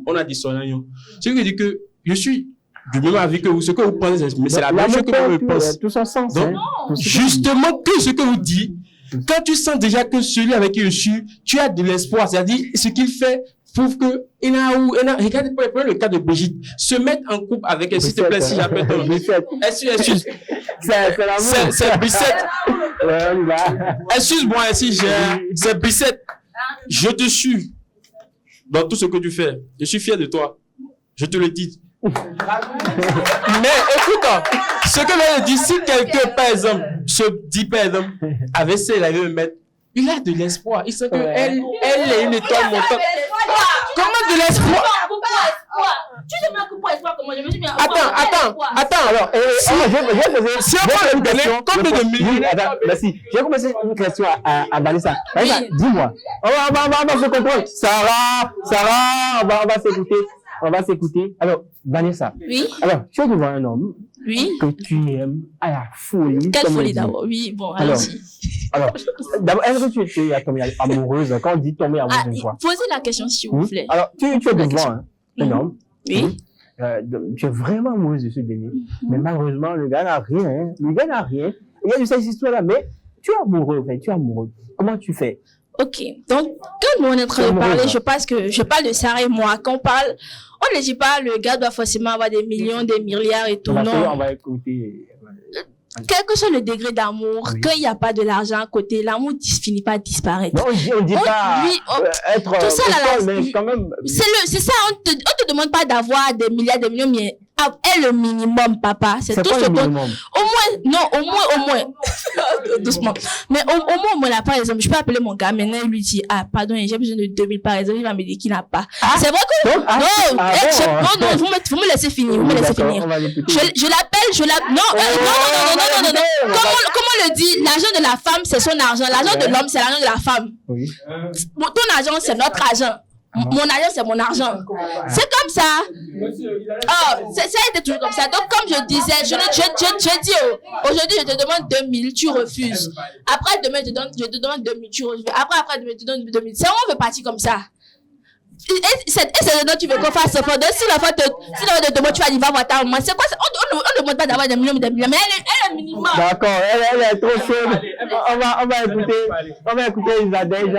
on a dit Sonayon. Ce qui veut dire que je suis du même avis que vous, ce que vous pensez, mais c'est la même chose que moi je pense. Tout son sens. Donc, justement, que ce que vous dites, quand tu sens déjà que celui avec qui je suis, tu as de l'espoir, c'est-à-dire, ce qu'il fait prouve que, regarde, prenez le cas de Brigitte, se mettre en couple avec elle, s'il te plaît, si j'appelle ton excuse, c'est Brissette. Excuse-moi, c'est Brissette. Je te suis dans tout ce que tu fais. Je suis fier de toi. Je te le dis. Mais écoute, ce que je dis, si quelqu'un, par exemple, se dit, par exemple, avec ça, il allait me mettre, il a de l'espoir. Il sait que elle est une étoile montante. Comment de l'espoir? Tu te mets un coup pour espoir comment je me suis mis un Attends. Alors, si on prend une question, combien de millions? Merci. J'ai commencé une question à Vanessa. Vanessa, dis-moi. On va se comprendre. Sarah, on va s'écouter. On va s'écouter. Alors, Vanessa. Oui. Alors, tu es devant un homme. Oui. Que tu aimes à la folie. Quelle folie d'abord? Oui, bon, allons-y. Alors, d'abord, est-ce que tu es tombée amoureuse? Quand on dit tomber amoureuse une fois. Posez la question, s'il vous plaît. Alors, tu es devant un homme. Oui. Tu es vraiment amoureuse de ce dernier. Mais malheureusement, le gars n'a rien. Il y a de cette histoire-là, mais tu es amoureux, tu es amoureux. Comment tu fais? Ok, donc quand nous on est en train de parler, je pense que je parle de Sarah et moi. Quand on parle, on ne dit pas le gars doit forcément avoir des millions, des milliards et tout. Non. On va écouter. Quel que soit le degré d'amour, quand il n'y a pas de l'argent à côté, l'amour finit pas disparaître. Non, on dit pas être tout ça là, mais quand même. C'est ça, on te demande pas d'avoir des milliards, des millions, mais est le minimum, papa. C'est tout ce qu'on. Au moins. Doucement. Mais au moins, là, par exemple, je peux appeler mon gars, maintenant, il lui dit, pardon, j'ai besoin de 2000, par exemple, il va me dire qu'il n'a pas. C'est vrai que, non, vous me laissez finir, non. Comment on le dit, l'argent de la femme, c'est son argent. L'argent de l'homme, c'est l'argent de la femme. Oui. Ton argent, c'est notre argent. Mon argent, c'est mon argent. C'est comme ça. Ça a été toujours comme ça. Donc, comme je disais, je dis, aujourd'hui, je te demande 2000, tu refuses. Après, demain, je te demande 2000, tu refuses. Après, demain, je te donne 2000. C'est on veut partir comme ça. Et c'est dedans tu veux qu'on fasse ce fond. Si la fois te demande, tu vas dire, va voir ta maman. C'est quoi ça? On ne demande pas d'avoir des millions, mais elle est minimum. D'accord, elle est trop chaude. On va écouter Isadej.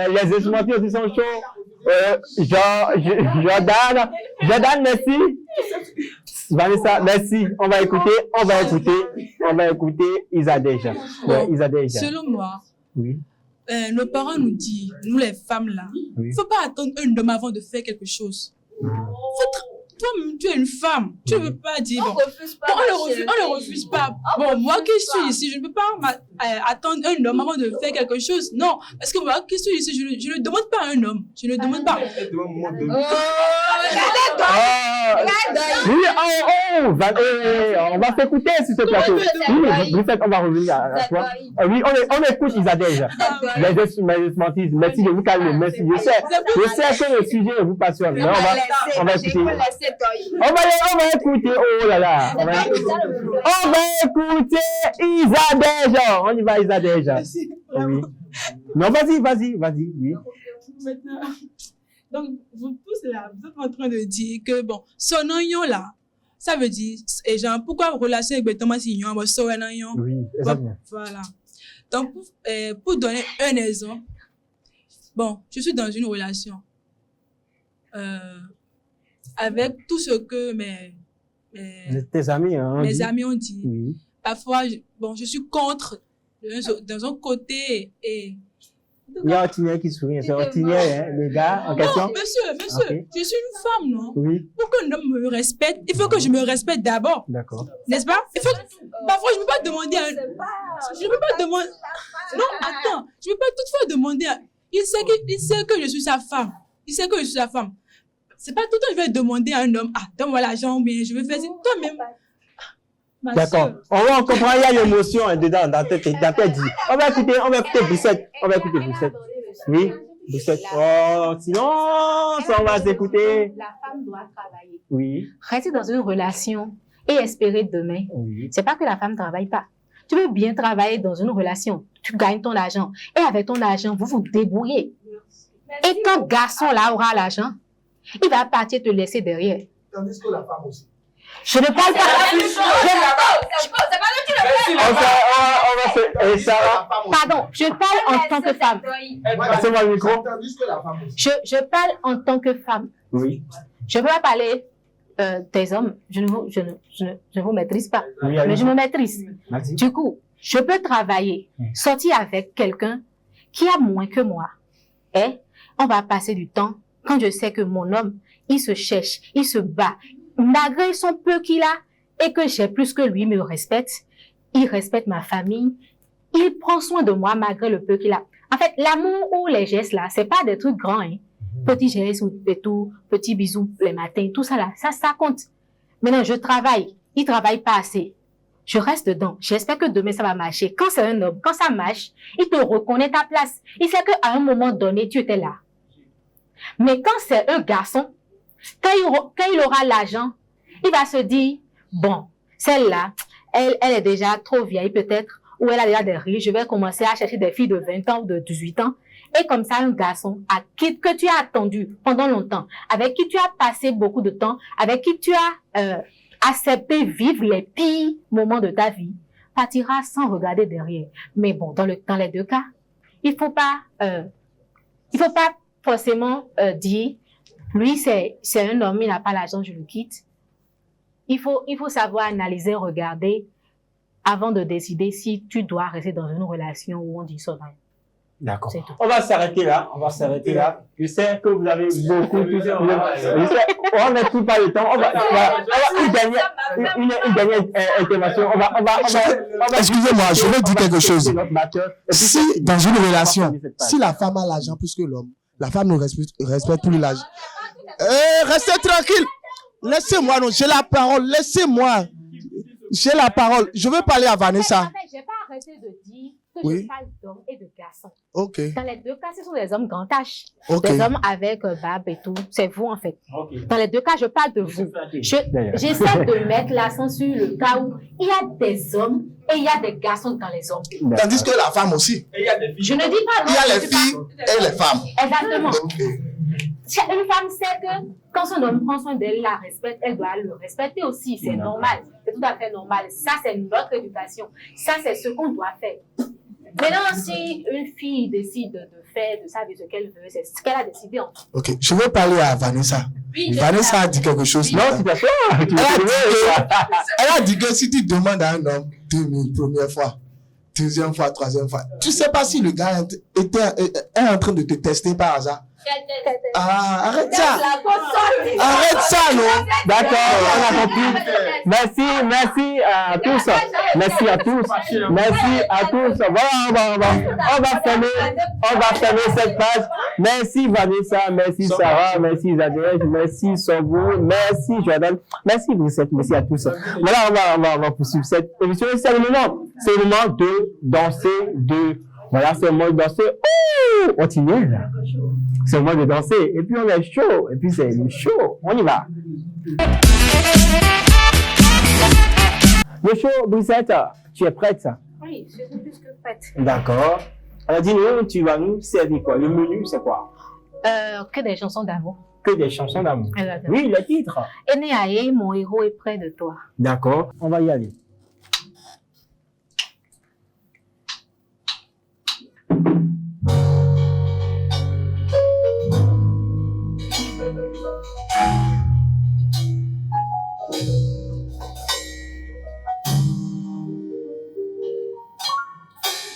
Les instruments aussi sont chauds. Jordan, merci. Vanessa, merci. On va écouter Isadej. Isadej. Selon moi. Oui. Nos parents nous disent, nous les femmes là, il ne faut pas attendre un homme avant de faire quelque chose. Toi-même, tu es une femme, tu ne veux pas dire. On ne refuse pas. Bon, moi qui suis ici, je ne peux pas attendre un homme avant de faire quelque chose. Non, parce que moi qui suis ici, je ne demande pas à un homme. Je ne demande pas. On va s'écouter sur ce plateau. Oui, on va revenir à toi. Oui, on écoute Isadej. Merci de vous calmer. Merci. Je sais que le sujet vous passionne. Mais on va écouter. On va écouter. Oh là là. On va écouter Isadej. On y va, Isadej. Oui. Non, vas-y. Oui. Maintenant. Donc, vous tous là, vous êtes en train de dire que, bon, Sonayon là, ça veut dire, et genre, pourquoi relation avec Thomas Signon, bon, Sonayon? Oui, exactement. Voilà. Donc, pour donner un exemple, bon, je suis dans une relation avec tout ce que tes amis, mes amis ont dit. Oui. Parfois, je suis contre d'un autre côté et Il y a Otiniel qui sourit. C'est Otiniel, hein, le gars en question. Non, monsieur, okay. Je suis une femme, non? Oui. Pour qu'un homme me respecte, il faut que je me respecte d'abord. D'accord. N'est-ce pas? Parfois, je ne peux pas demander à... Je ne peux pas demander... Non, attends. Je ne peux pas toutefois demander à... Il sait que je suis sa femme. Il sait que je suis sa femme. C'est pas tout le temps que je vais demander à un homme, donne-moi l'argent ou bien je vais faire ça. Toi-même. D'accord. On comprend, il y a l'émotion dedans, dans ta dit. On va écouter Boussette. Oui, Boussette. Oh, sinon, ça, on va s'écouter. La femme doit travailler. Oui. Rester dans une relation et espérer demain. Oui. C'est pas que la femme ne travaille pas. Tu veux bien travailler dans une relation. Tu gagnes ton argent. Et avec ton argent, vous vous débrouillez. Et quand garçon là aura l'argent, il va partir te laisser derrière. Tandis que la femme aussi. Je ne parle pas. Pardon, je parle en tant que femme. Je parle en tant que femme. Oui. Je ne peux pas parler des hommes. Je ne vous maîtrise pas. Mais je me maîtrise. Du coup, je peux travailler, sortir avec quelqu'un qui a moins que moi. Et on va passer du temps quand je sais que mon homme, il se cherche, il se bat. Malgré son peu qu'il a et que j'ai plus que lui, me respecte. Il respecte ma famille. Il prend soin de moi malgré le peu qu'il a. En fait, l'amour ou les gestes là, c'est pas des trucs grands, hein. Petits gestes et tout, petits bisous les matins, tout ça là, ça compte. Maintenant, je travaille. Il travaille pas assez. Je reste dedans. J'espère que demain ça va marcher. Quand c'est un homme, quand ça marche, il te reconnaît ta place. Il sait qu'à un moment donné, tu étais là. Mais quand c'est un garçon, quand il aura l'argent, il va se dire, bon, celle-là, elle est déjà trop vieille peut-être, ou elle a déjà des rides, je vais commencer à chercher des filles de 20 ans ou de 18 ans. Et comme ça, un garçon que tu as attendu pendant longtemps, avec qui tu as passé beaucoup de temps, avec qui tu as accepté vivre les pires moments de ta vie, partira sans regarder derrière. Mais bon, dans les deux cas, il faut pas forcément dire, lui c'est un homme, il n'a pas l'argent, je le quitte. Il faut savoir analyser, regarder avant de décider si tu dois rester dans une relation où on dit ça. D'accord. On va s'arrêter là. Je sais que vous avez beaucoup. On n'a tout pas le temps. On va une dernière intervention. Excusez-moi, je vais dire quelque chose. Si dans une relation, si la femme a l'argent plus que l'homme, la femme ne respecte plus l'argent. Restez tranquille. Laissez-moi, non, j'ai la parole. Laissez-moi. J'ai la parole. Je veux parler à Vanessa. Je n'ai pas arrêté de dire que je parle d'hommes et de garçons. Ok. Dans les deux cas, ce sont des hommes grand âge. Okay. Des hommes avec barbe et tout. C'est vous, en fait. Okay. Dans les deux cas, je parle de vous. J'essaie de mettre l'accent sur le cas où il y a des hommes et il y a des garçons dans les hommes. Tandis que la femme aussi. Je ne dis pas non. Il y a les filles et les femmes. Exactement. Okay. Une femme sait que quand son homme prend soin d'elle, la respecte, elle doit le respecter aussi. C'est normal. C'est tout à fait normal. Ça, c'est notre éducation. Ça, c'est ce qu'on doit faire. Maintenant, si une fille décide de faire de sa vie ce qu'elle veut, c'est ce qu'elle a décidé. Ok, je veux parler à Vanessa. Oui, Vanessa a dit quelque chose. Non, c'est pas ça. Elle a dit que si tu demandes à un homme 2000 première fois, deuxième fois, troisième fois, tu sais pas si le gars est en train de te tester par hasard. Arrête ça. Arrête ça, non? D'accord, on a compris. Merci à tous. Merci à tous. Voilà, on va fermer cette page. Merci Vanessa, merci Sarah, merci Isabelle, merci Sobo, merci Jordan, merci Brissette, merci à tous. Voilà, on va poursuivre cette émission. C'est le moment de danser, voilà, c'est le moment de danser. Oh, on t'y est là. C'est le moment de danser. Et puis on est chaud. Et puis c'est chaud. On y va. Le show, Brissette, tu es prête? Oui, je suis plus que prête. D'accord. Alors dis-nous, tu vas nous servir quoi? Le menu, c'est quoi? Que des chansons d'amour. Que des chansons d'amour. Exactement. Oui, le titre. Enéaé, mon héros est près de toi. D'accord, on va y aller.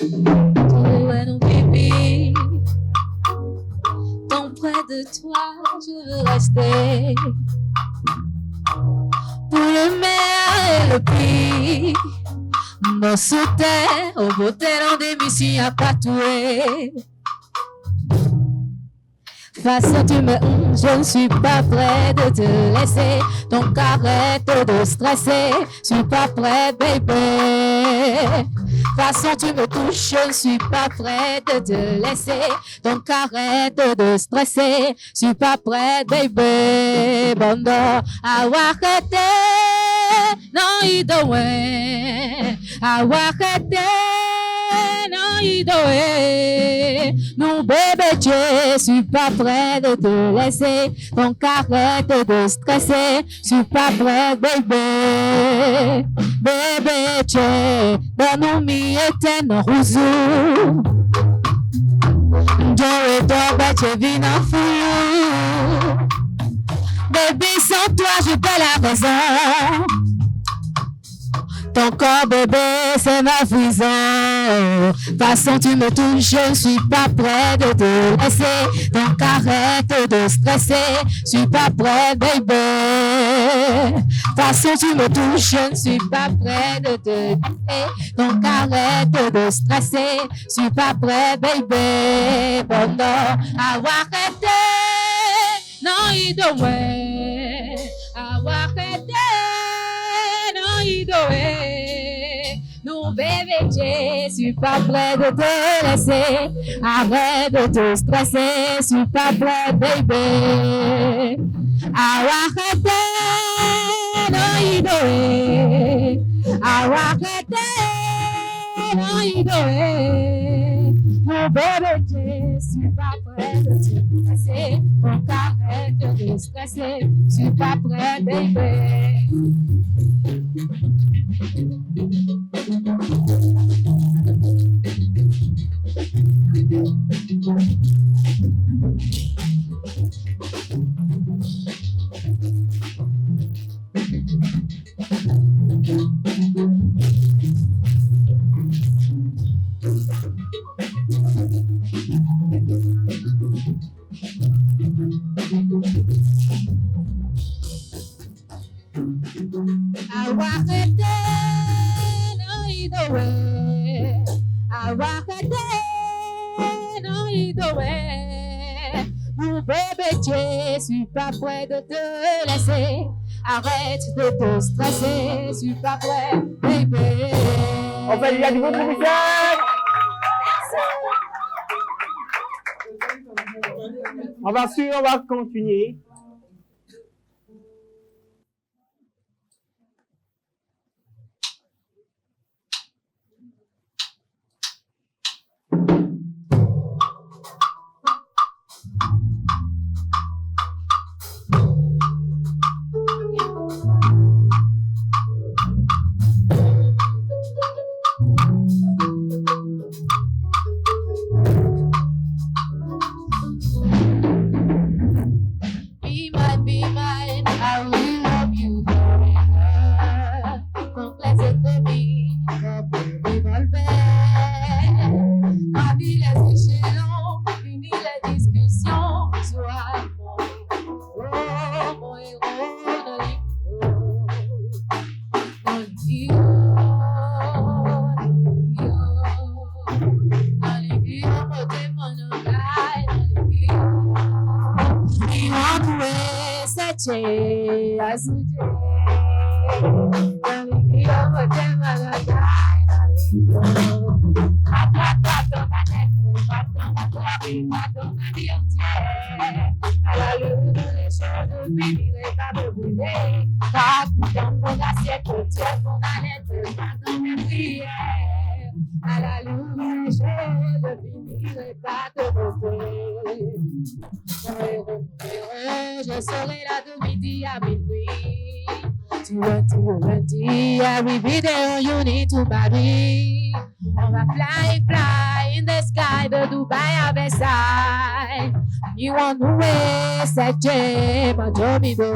Tudo era pipi, de toi, je veux rester. Pour le meilleur et le pire, mon sauter au beau talent des missions à patouer. Façon tu me je ne suis pas prêt de te laisser. Donc arrête de stresser, je suis pas prêt, baby. Façon tu me touches, je ne suis pas prêt de te laisser. Donc arrête de stresser, je suis pas prêt, baby. Bondo, awakete, non idowe, awakete. Non, bébé, je suis pas prêt de te laisser. Donc arrête de stresser. Je suis pas prêt, bébé. Bébé, je donne mi eten rouzou. Je dois je vis en fou. Bébé, sans toi, je perds la raison. Ton corps, bébé, c'est ma prison. Façon, tu me touches, je ne suis pas prêt de te laisser. Donc arrête de stresser, je suis pas prêt, baby. Façon, tu me touches, je ne suis pas prêt de te laisser. Donc arrête de stresser, je suis pas prêt, baby. Bon, non, awakete, non, idowe, awakete. Non, bébé, je suis pas prêt de te laisser. Arrête de te stresser, je suis pas prêt, baby. Awakete, no idoe. Awakete, no idoe. Non, bébé, je suis pas prêt de te laisser. Donc arrête de te stresser, je suis pas prêt, baby. Awakete, no idowe. Awakete, no idowe. Mon bébé, je suis pas prêt de te laisser. Arrête de te stresser, je suis pas prêt, baby. On fait déjà du beau professeur. On va continuer. Je serai là de midi à minuit. Tu lundi, every video you need to marry. On va fly in the sky de Dubai à Versailles. You want to wear cette gemme à Domido.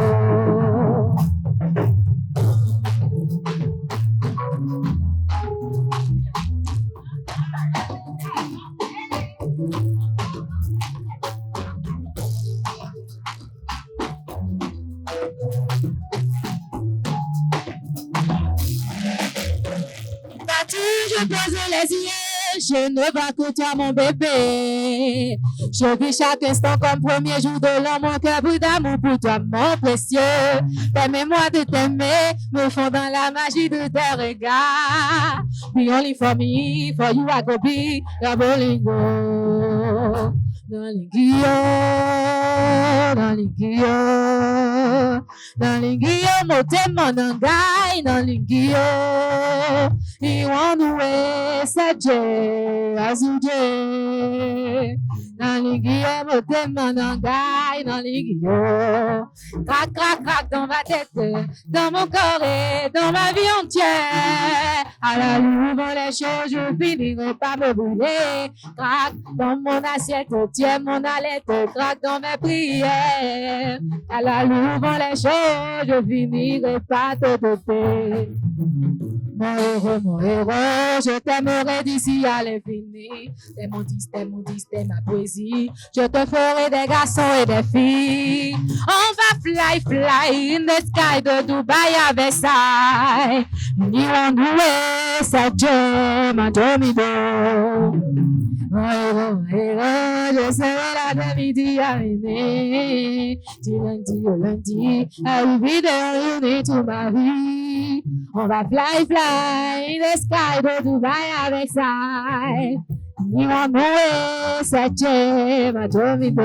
je pose les yeux, je ne vois que toi, mon bébé. Je vis chaque instant comme premier jour de l'an, mon cœur brûle d'amour pour toi, mon précieux. Permets-moi de t'aimer, me fond dans la magie de tes regards. Be only for me, for you I go be the bolingo. Nalingio, motema nangai, nalingio. Iwanue saje azuje. Nalingio, motema nangai, nalingio. Crac, crac, crac dans ma tête, dans mon corps et dans ma vie entière. À la louve, les choses, je finirai par me brûler. Crac dans mon assiette, tiens mon haleine, crac dans mes prières. À la louve, les choses, je finirai par te doter. Mon héros, je t'aimerai d'ici à l'infini. T'es mon disque, t'es ma poésie. Je te ferai des garçons et des filles. On va fly, fly in the sky de Dubaï à Versailles. Niwanoué, c'est Dieu, ma domido. Mon héros, je serai là de midi à minuit. Du lundi au lundi, à une vidéo unie toute ma vie. On va fly, fly in the sky de Dubaï à Versailles. Niwanoué, c'est Dieu, ma domido.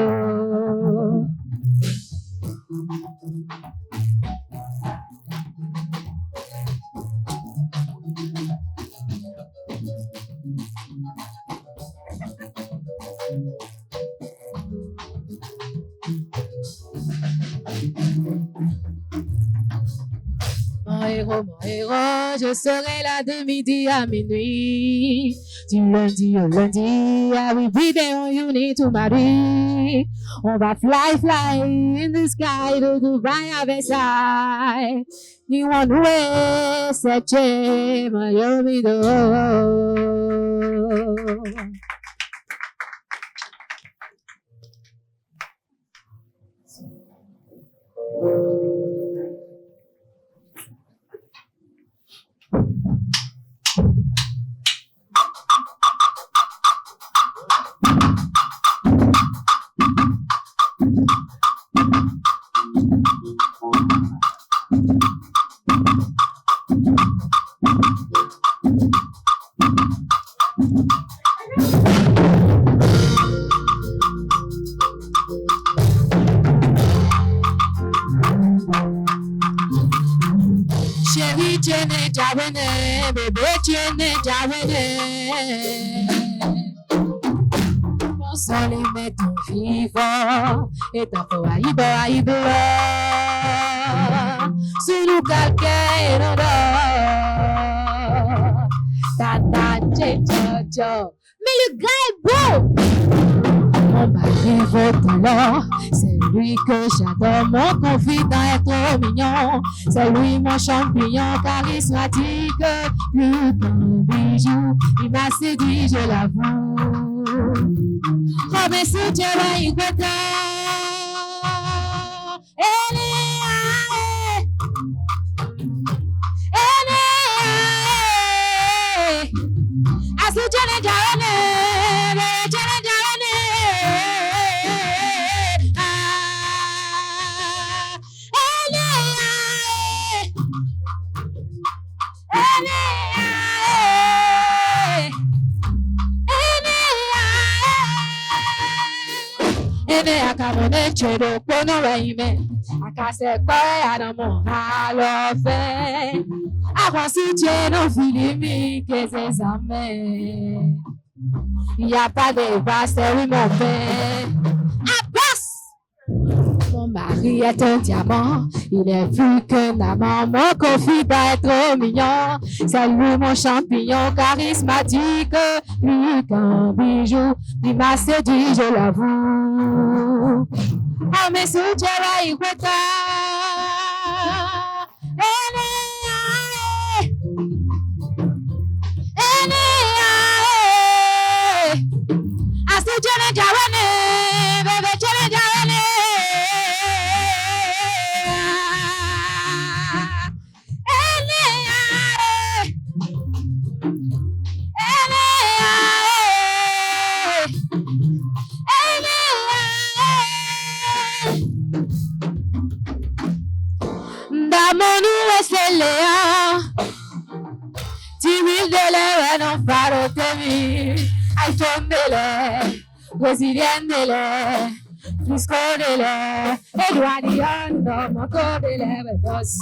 Mon héros, je serai là de midi à minuit. Du lundi au lundi, I will be there on you need to marry. On va fly, fly in the sky de Dubaï à Versailles. You want to wear such a Miami door. Chérie, tiene jawene, bébé, tiene jawene. Mon sol est met ton vivant, et ta foi aïbe. Sous nous calquer, non, tata, tcha, mais le gars est beau. Mon mari vaut talent, c'est lui que j'adore, mon confident est trop mignon, c'est lui mon champignon charismatique, plus qu'un bijou, il m'a séduit, je l'avoue. Oh mais si tu vas y goûter, Ene akamone chedo kono weime akase kwe adamo halofe akwasi cheno filimi kese zame y'a pas de vaste oui mon père Abbas. Mon mari est un diamant, il est plus qu'un amant, mon confident est trop mignon, c'est lui mon champignon charismatique, plus qu'un bijou, il m'a séduit, je l'avoue. Oh mais si tu vas y goûter, nous reste Léa. Timide de l'heure, non faro te mi. iPhone de l'heure, Brésilien de l'heure, Frisco de l'heure, Eduardiano, Moco de l'heure, boss.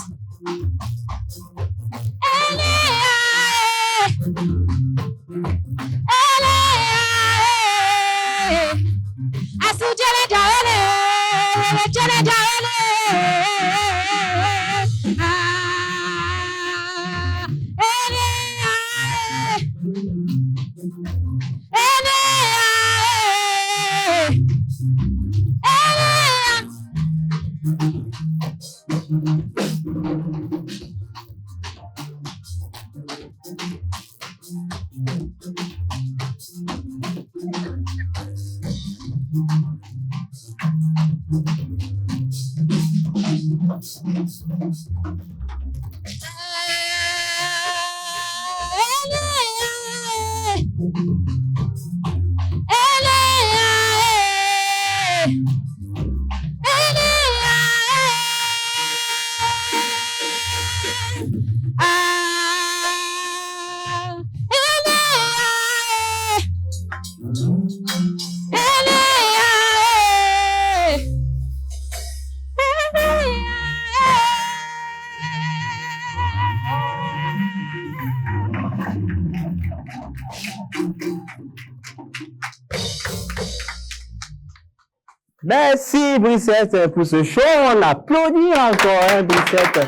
Merci Brissette pour ce show. On applaudit encore Brissette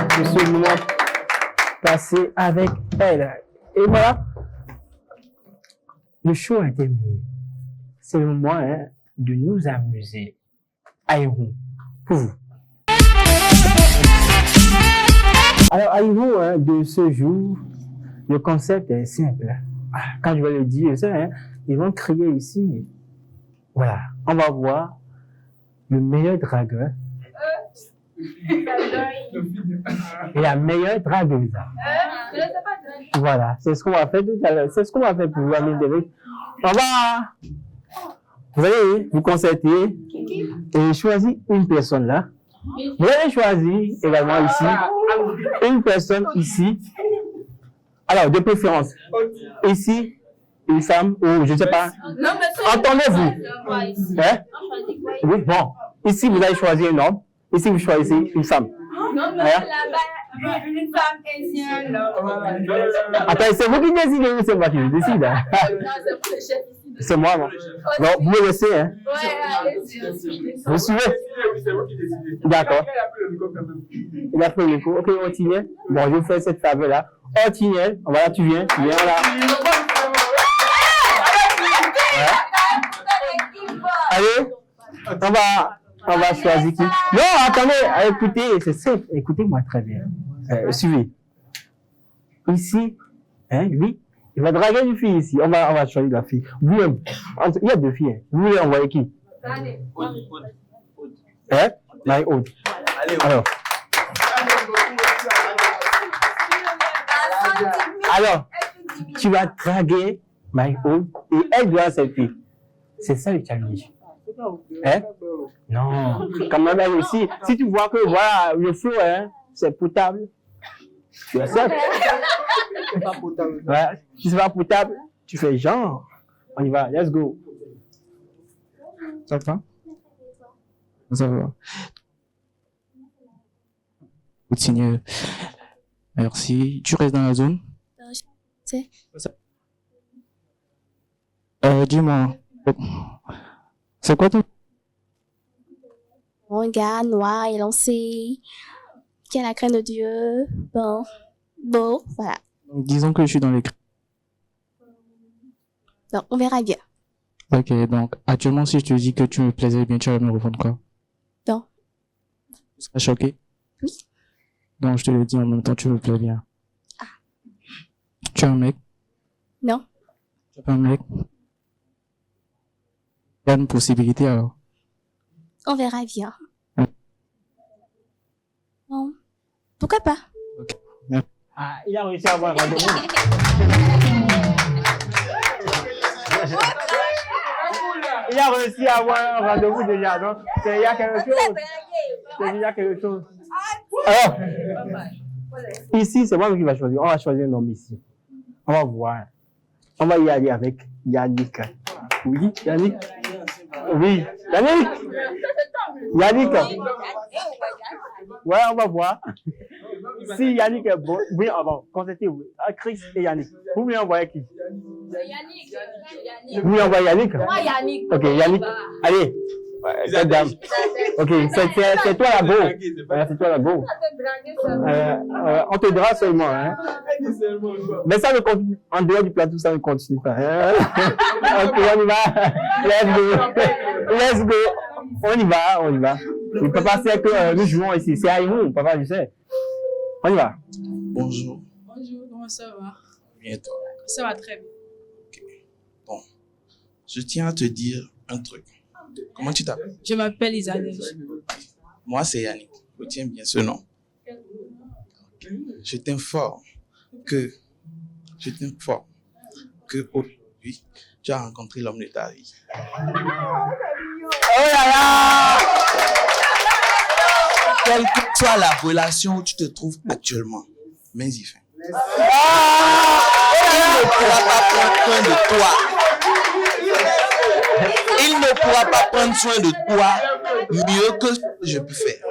pour ce moment passé avec elle. Et voilà, le show est terminé. C'est le moment de nous amuser. Aïrou, pour vous. Alors Aïrou, de ce jour, le concept est simple. Quand je vais le dire, ça, ils vont crier ici. Voilà, on va voir le meilleur dragueur et la meilleure dragueuse. Voilà, c'est ce qu'on va faire tout à l'heure. C'est ce qu'on va faire pour vous, amis Derek. On va, vous allez vous concerter et choisir une personne là. Vous allez choisir également ici une personne ici. Alors, de préférence, ici, une femme ou je ne sais pas. Entendez-vous? Hein? Oui, bon. Ici, vous allez choisir un homme. Ici, vous choisissez une femme. Non, mais là-bas, une femme et ici un homme. Attends, c'est vous qui décidez ou c'est moi qui décide? Hein? Non, c'est pour le chef ici. C'est moi, non? Non, vous me laissez, hein? Ouais, allez-y. Vous suivez? D'accord. Il a pris le micro. Ok, Otiniel. Bon, je vous fais cette faveur-là. Otiniel, voilà, tu viens là. Allez, on va choisir qui. Non, attendez, écoutez, c'est simple. Écoutez-moi très bien. Suivez. Ici, lui, il va draguer une fille ici. On va choisir la fille. Vous-même, il y a deux filles. Vous voulez envoyer qui? Marie-Aude. Alors, tu vas draguer Marie-Aude et elle doit cette fille. C'est ça le challenge. Non, quand même elle aussi. Si tu vois que voilà, le flot, c'est potable, tu acceptes. C'est pas potable. Ouais. Si c'est pas potable, tu fais genre. On y va, let's go. Ça va? Ça va. Signe. Merci. Tu restes dans la zone? Dis-moi, c'est quoi ton... Un gars noir et lancé, qui a la crainte de Dieu. Bon, voilà. Donc, disons que je suis dans les... Donc, on verra bien. Ok, donc, actuellement, si je te dis que tu me plaisais bien, tu vas me répondre quoi? Non. Tu seras choqué? Oui. Donc, je te le dis en même temps, tu me plais bien. Ah. Tu es un mec? Non. Tu es pas un mec? Il y a une possibilité alors? On verra bien. Bon, pourquoi pas? Ok. Ah, il a réussi à avoir un rendez-vous. Il a réussi à avoir un rendez-vous déjà, non? Il y a quelque chose. Il y a quelque chose. Alors, ici, c'est moi qui va choisir. On va choisir un homme ici. On va voir. On va y aller avec Yannick. Oui, Yannick. Oui, Yannick. Yannick. Ouais, on va voir. Si Yannick est bon, oui, on va constater. Chris et Yannick. Vous voulez envoyer qui? Yannick. Vous voulez envoyer Yannick? Moi, Yannick. Ok, Yannick. Allez. Cette dame. Ok, c'est toi la beau. C'est toi la beau. On te drague seulement. Hein. Mais ça ne continue. En dehors du plateau, ça ne continue pas. Hein. Ok, on y va. Let's go. On y va. Le papa sait que nous jouons ici. C'est Aïrou, papa, je sais. On y va. Bonjour. Bonjour, comment ça va? Bien toi. Ça va très bien. Ok. Bon. Je tiens à te dire un truc. Comment tu t'appelles? Je m'appelle Isabelle. Moi, c'est Yannick. Retiens bien ce nom. Je t'informe que aujourd'hui, tu as rencontré l'homme de ta vie. Oh là là! Quelle que soit la relation où tu te trouves actuellement, mets-y fin. Il ne pourra pas prendre soin de toi mieux que ce que je peux faire.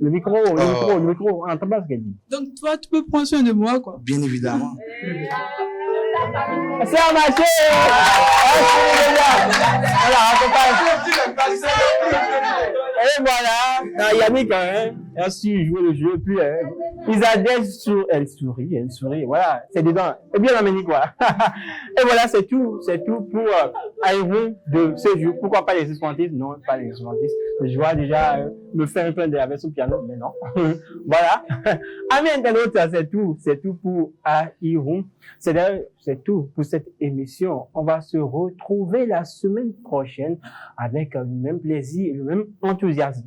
Le micro, on entend pas ce qu'elle dit. Donc toi, tu peux prendre soin de moi, quoi. Bien évidemment. C'est un marché! Et voilà, Yannick, a su jouer le jeu, puis Isabelle elle sourit, voilà, c'est dedans, et bien amené quoi. Et voilà, c'est tout pour Aïrou de ce jour. Pourquoi pas les instrumentistes? Non, pas les instrumentistes. Je vois déjà me faire un peu avec son piano, mais non. Voilà. Amis internautes, c'est tout pour Aïrou. C'est tout pour cette émission. On va se retrouver la semaine prochaine avec le même plaisir, le même enthousiasme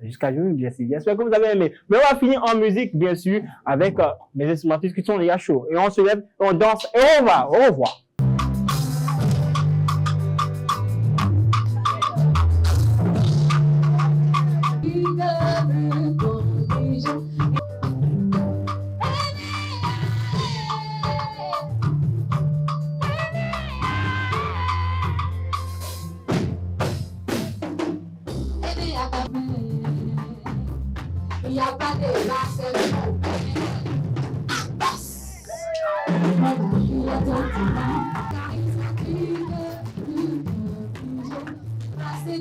jusqu'à jeudi, bien sûr. J'espère que vous avez aimé. Mais on va finir en musique, bien sûr, avec mes instrumentistes qui sont les chauds. Et on se lève, on danse et on va. Au revoir. Il n'y a pas de c'est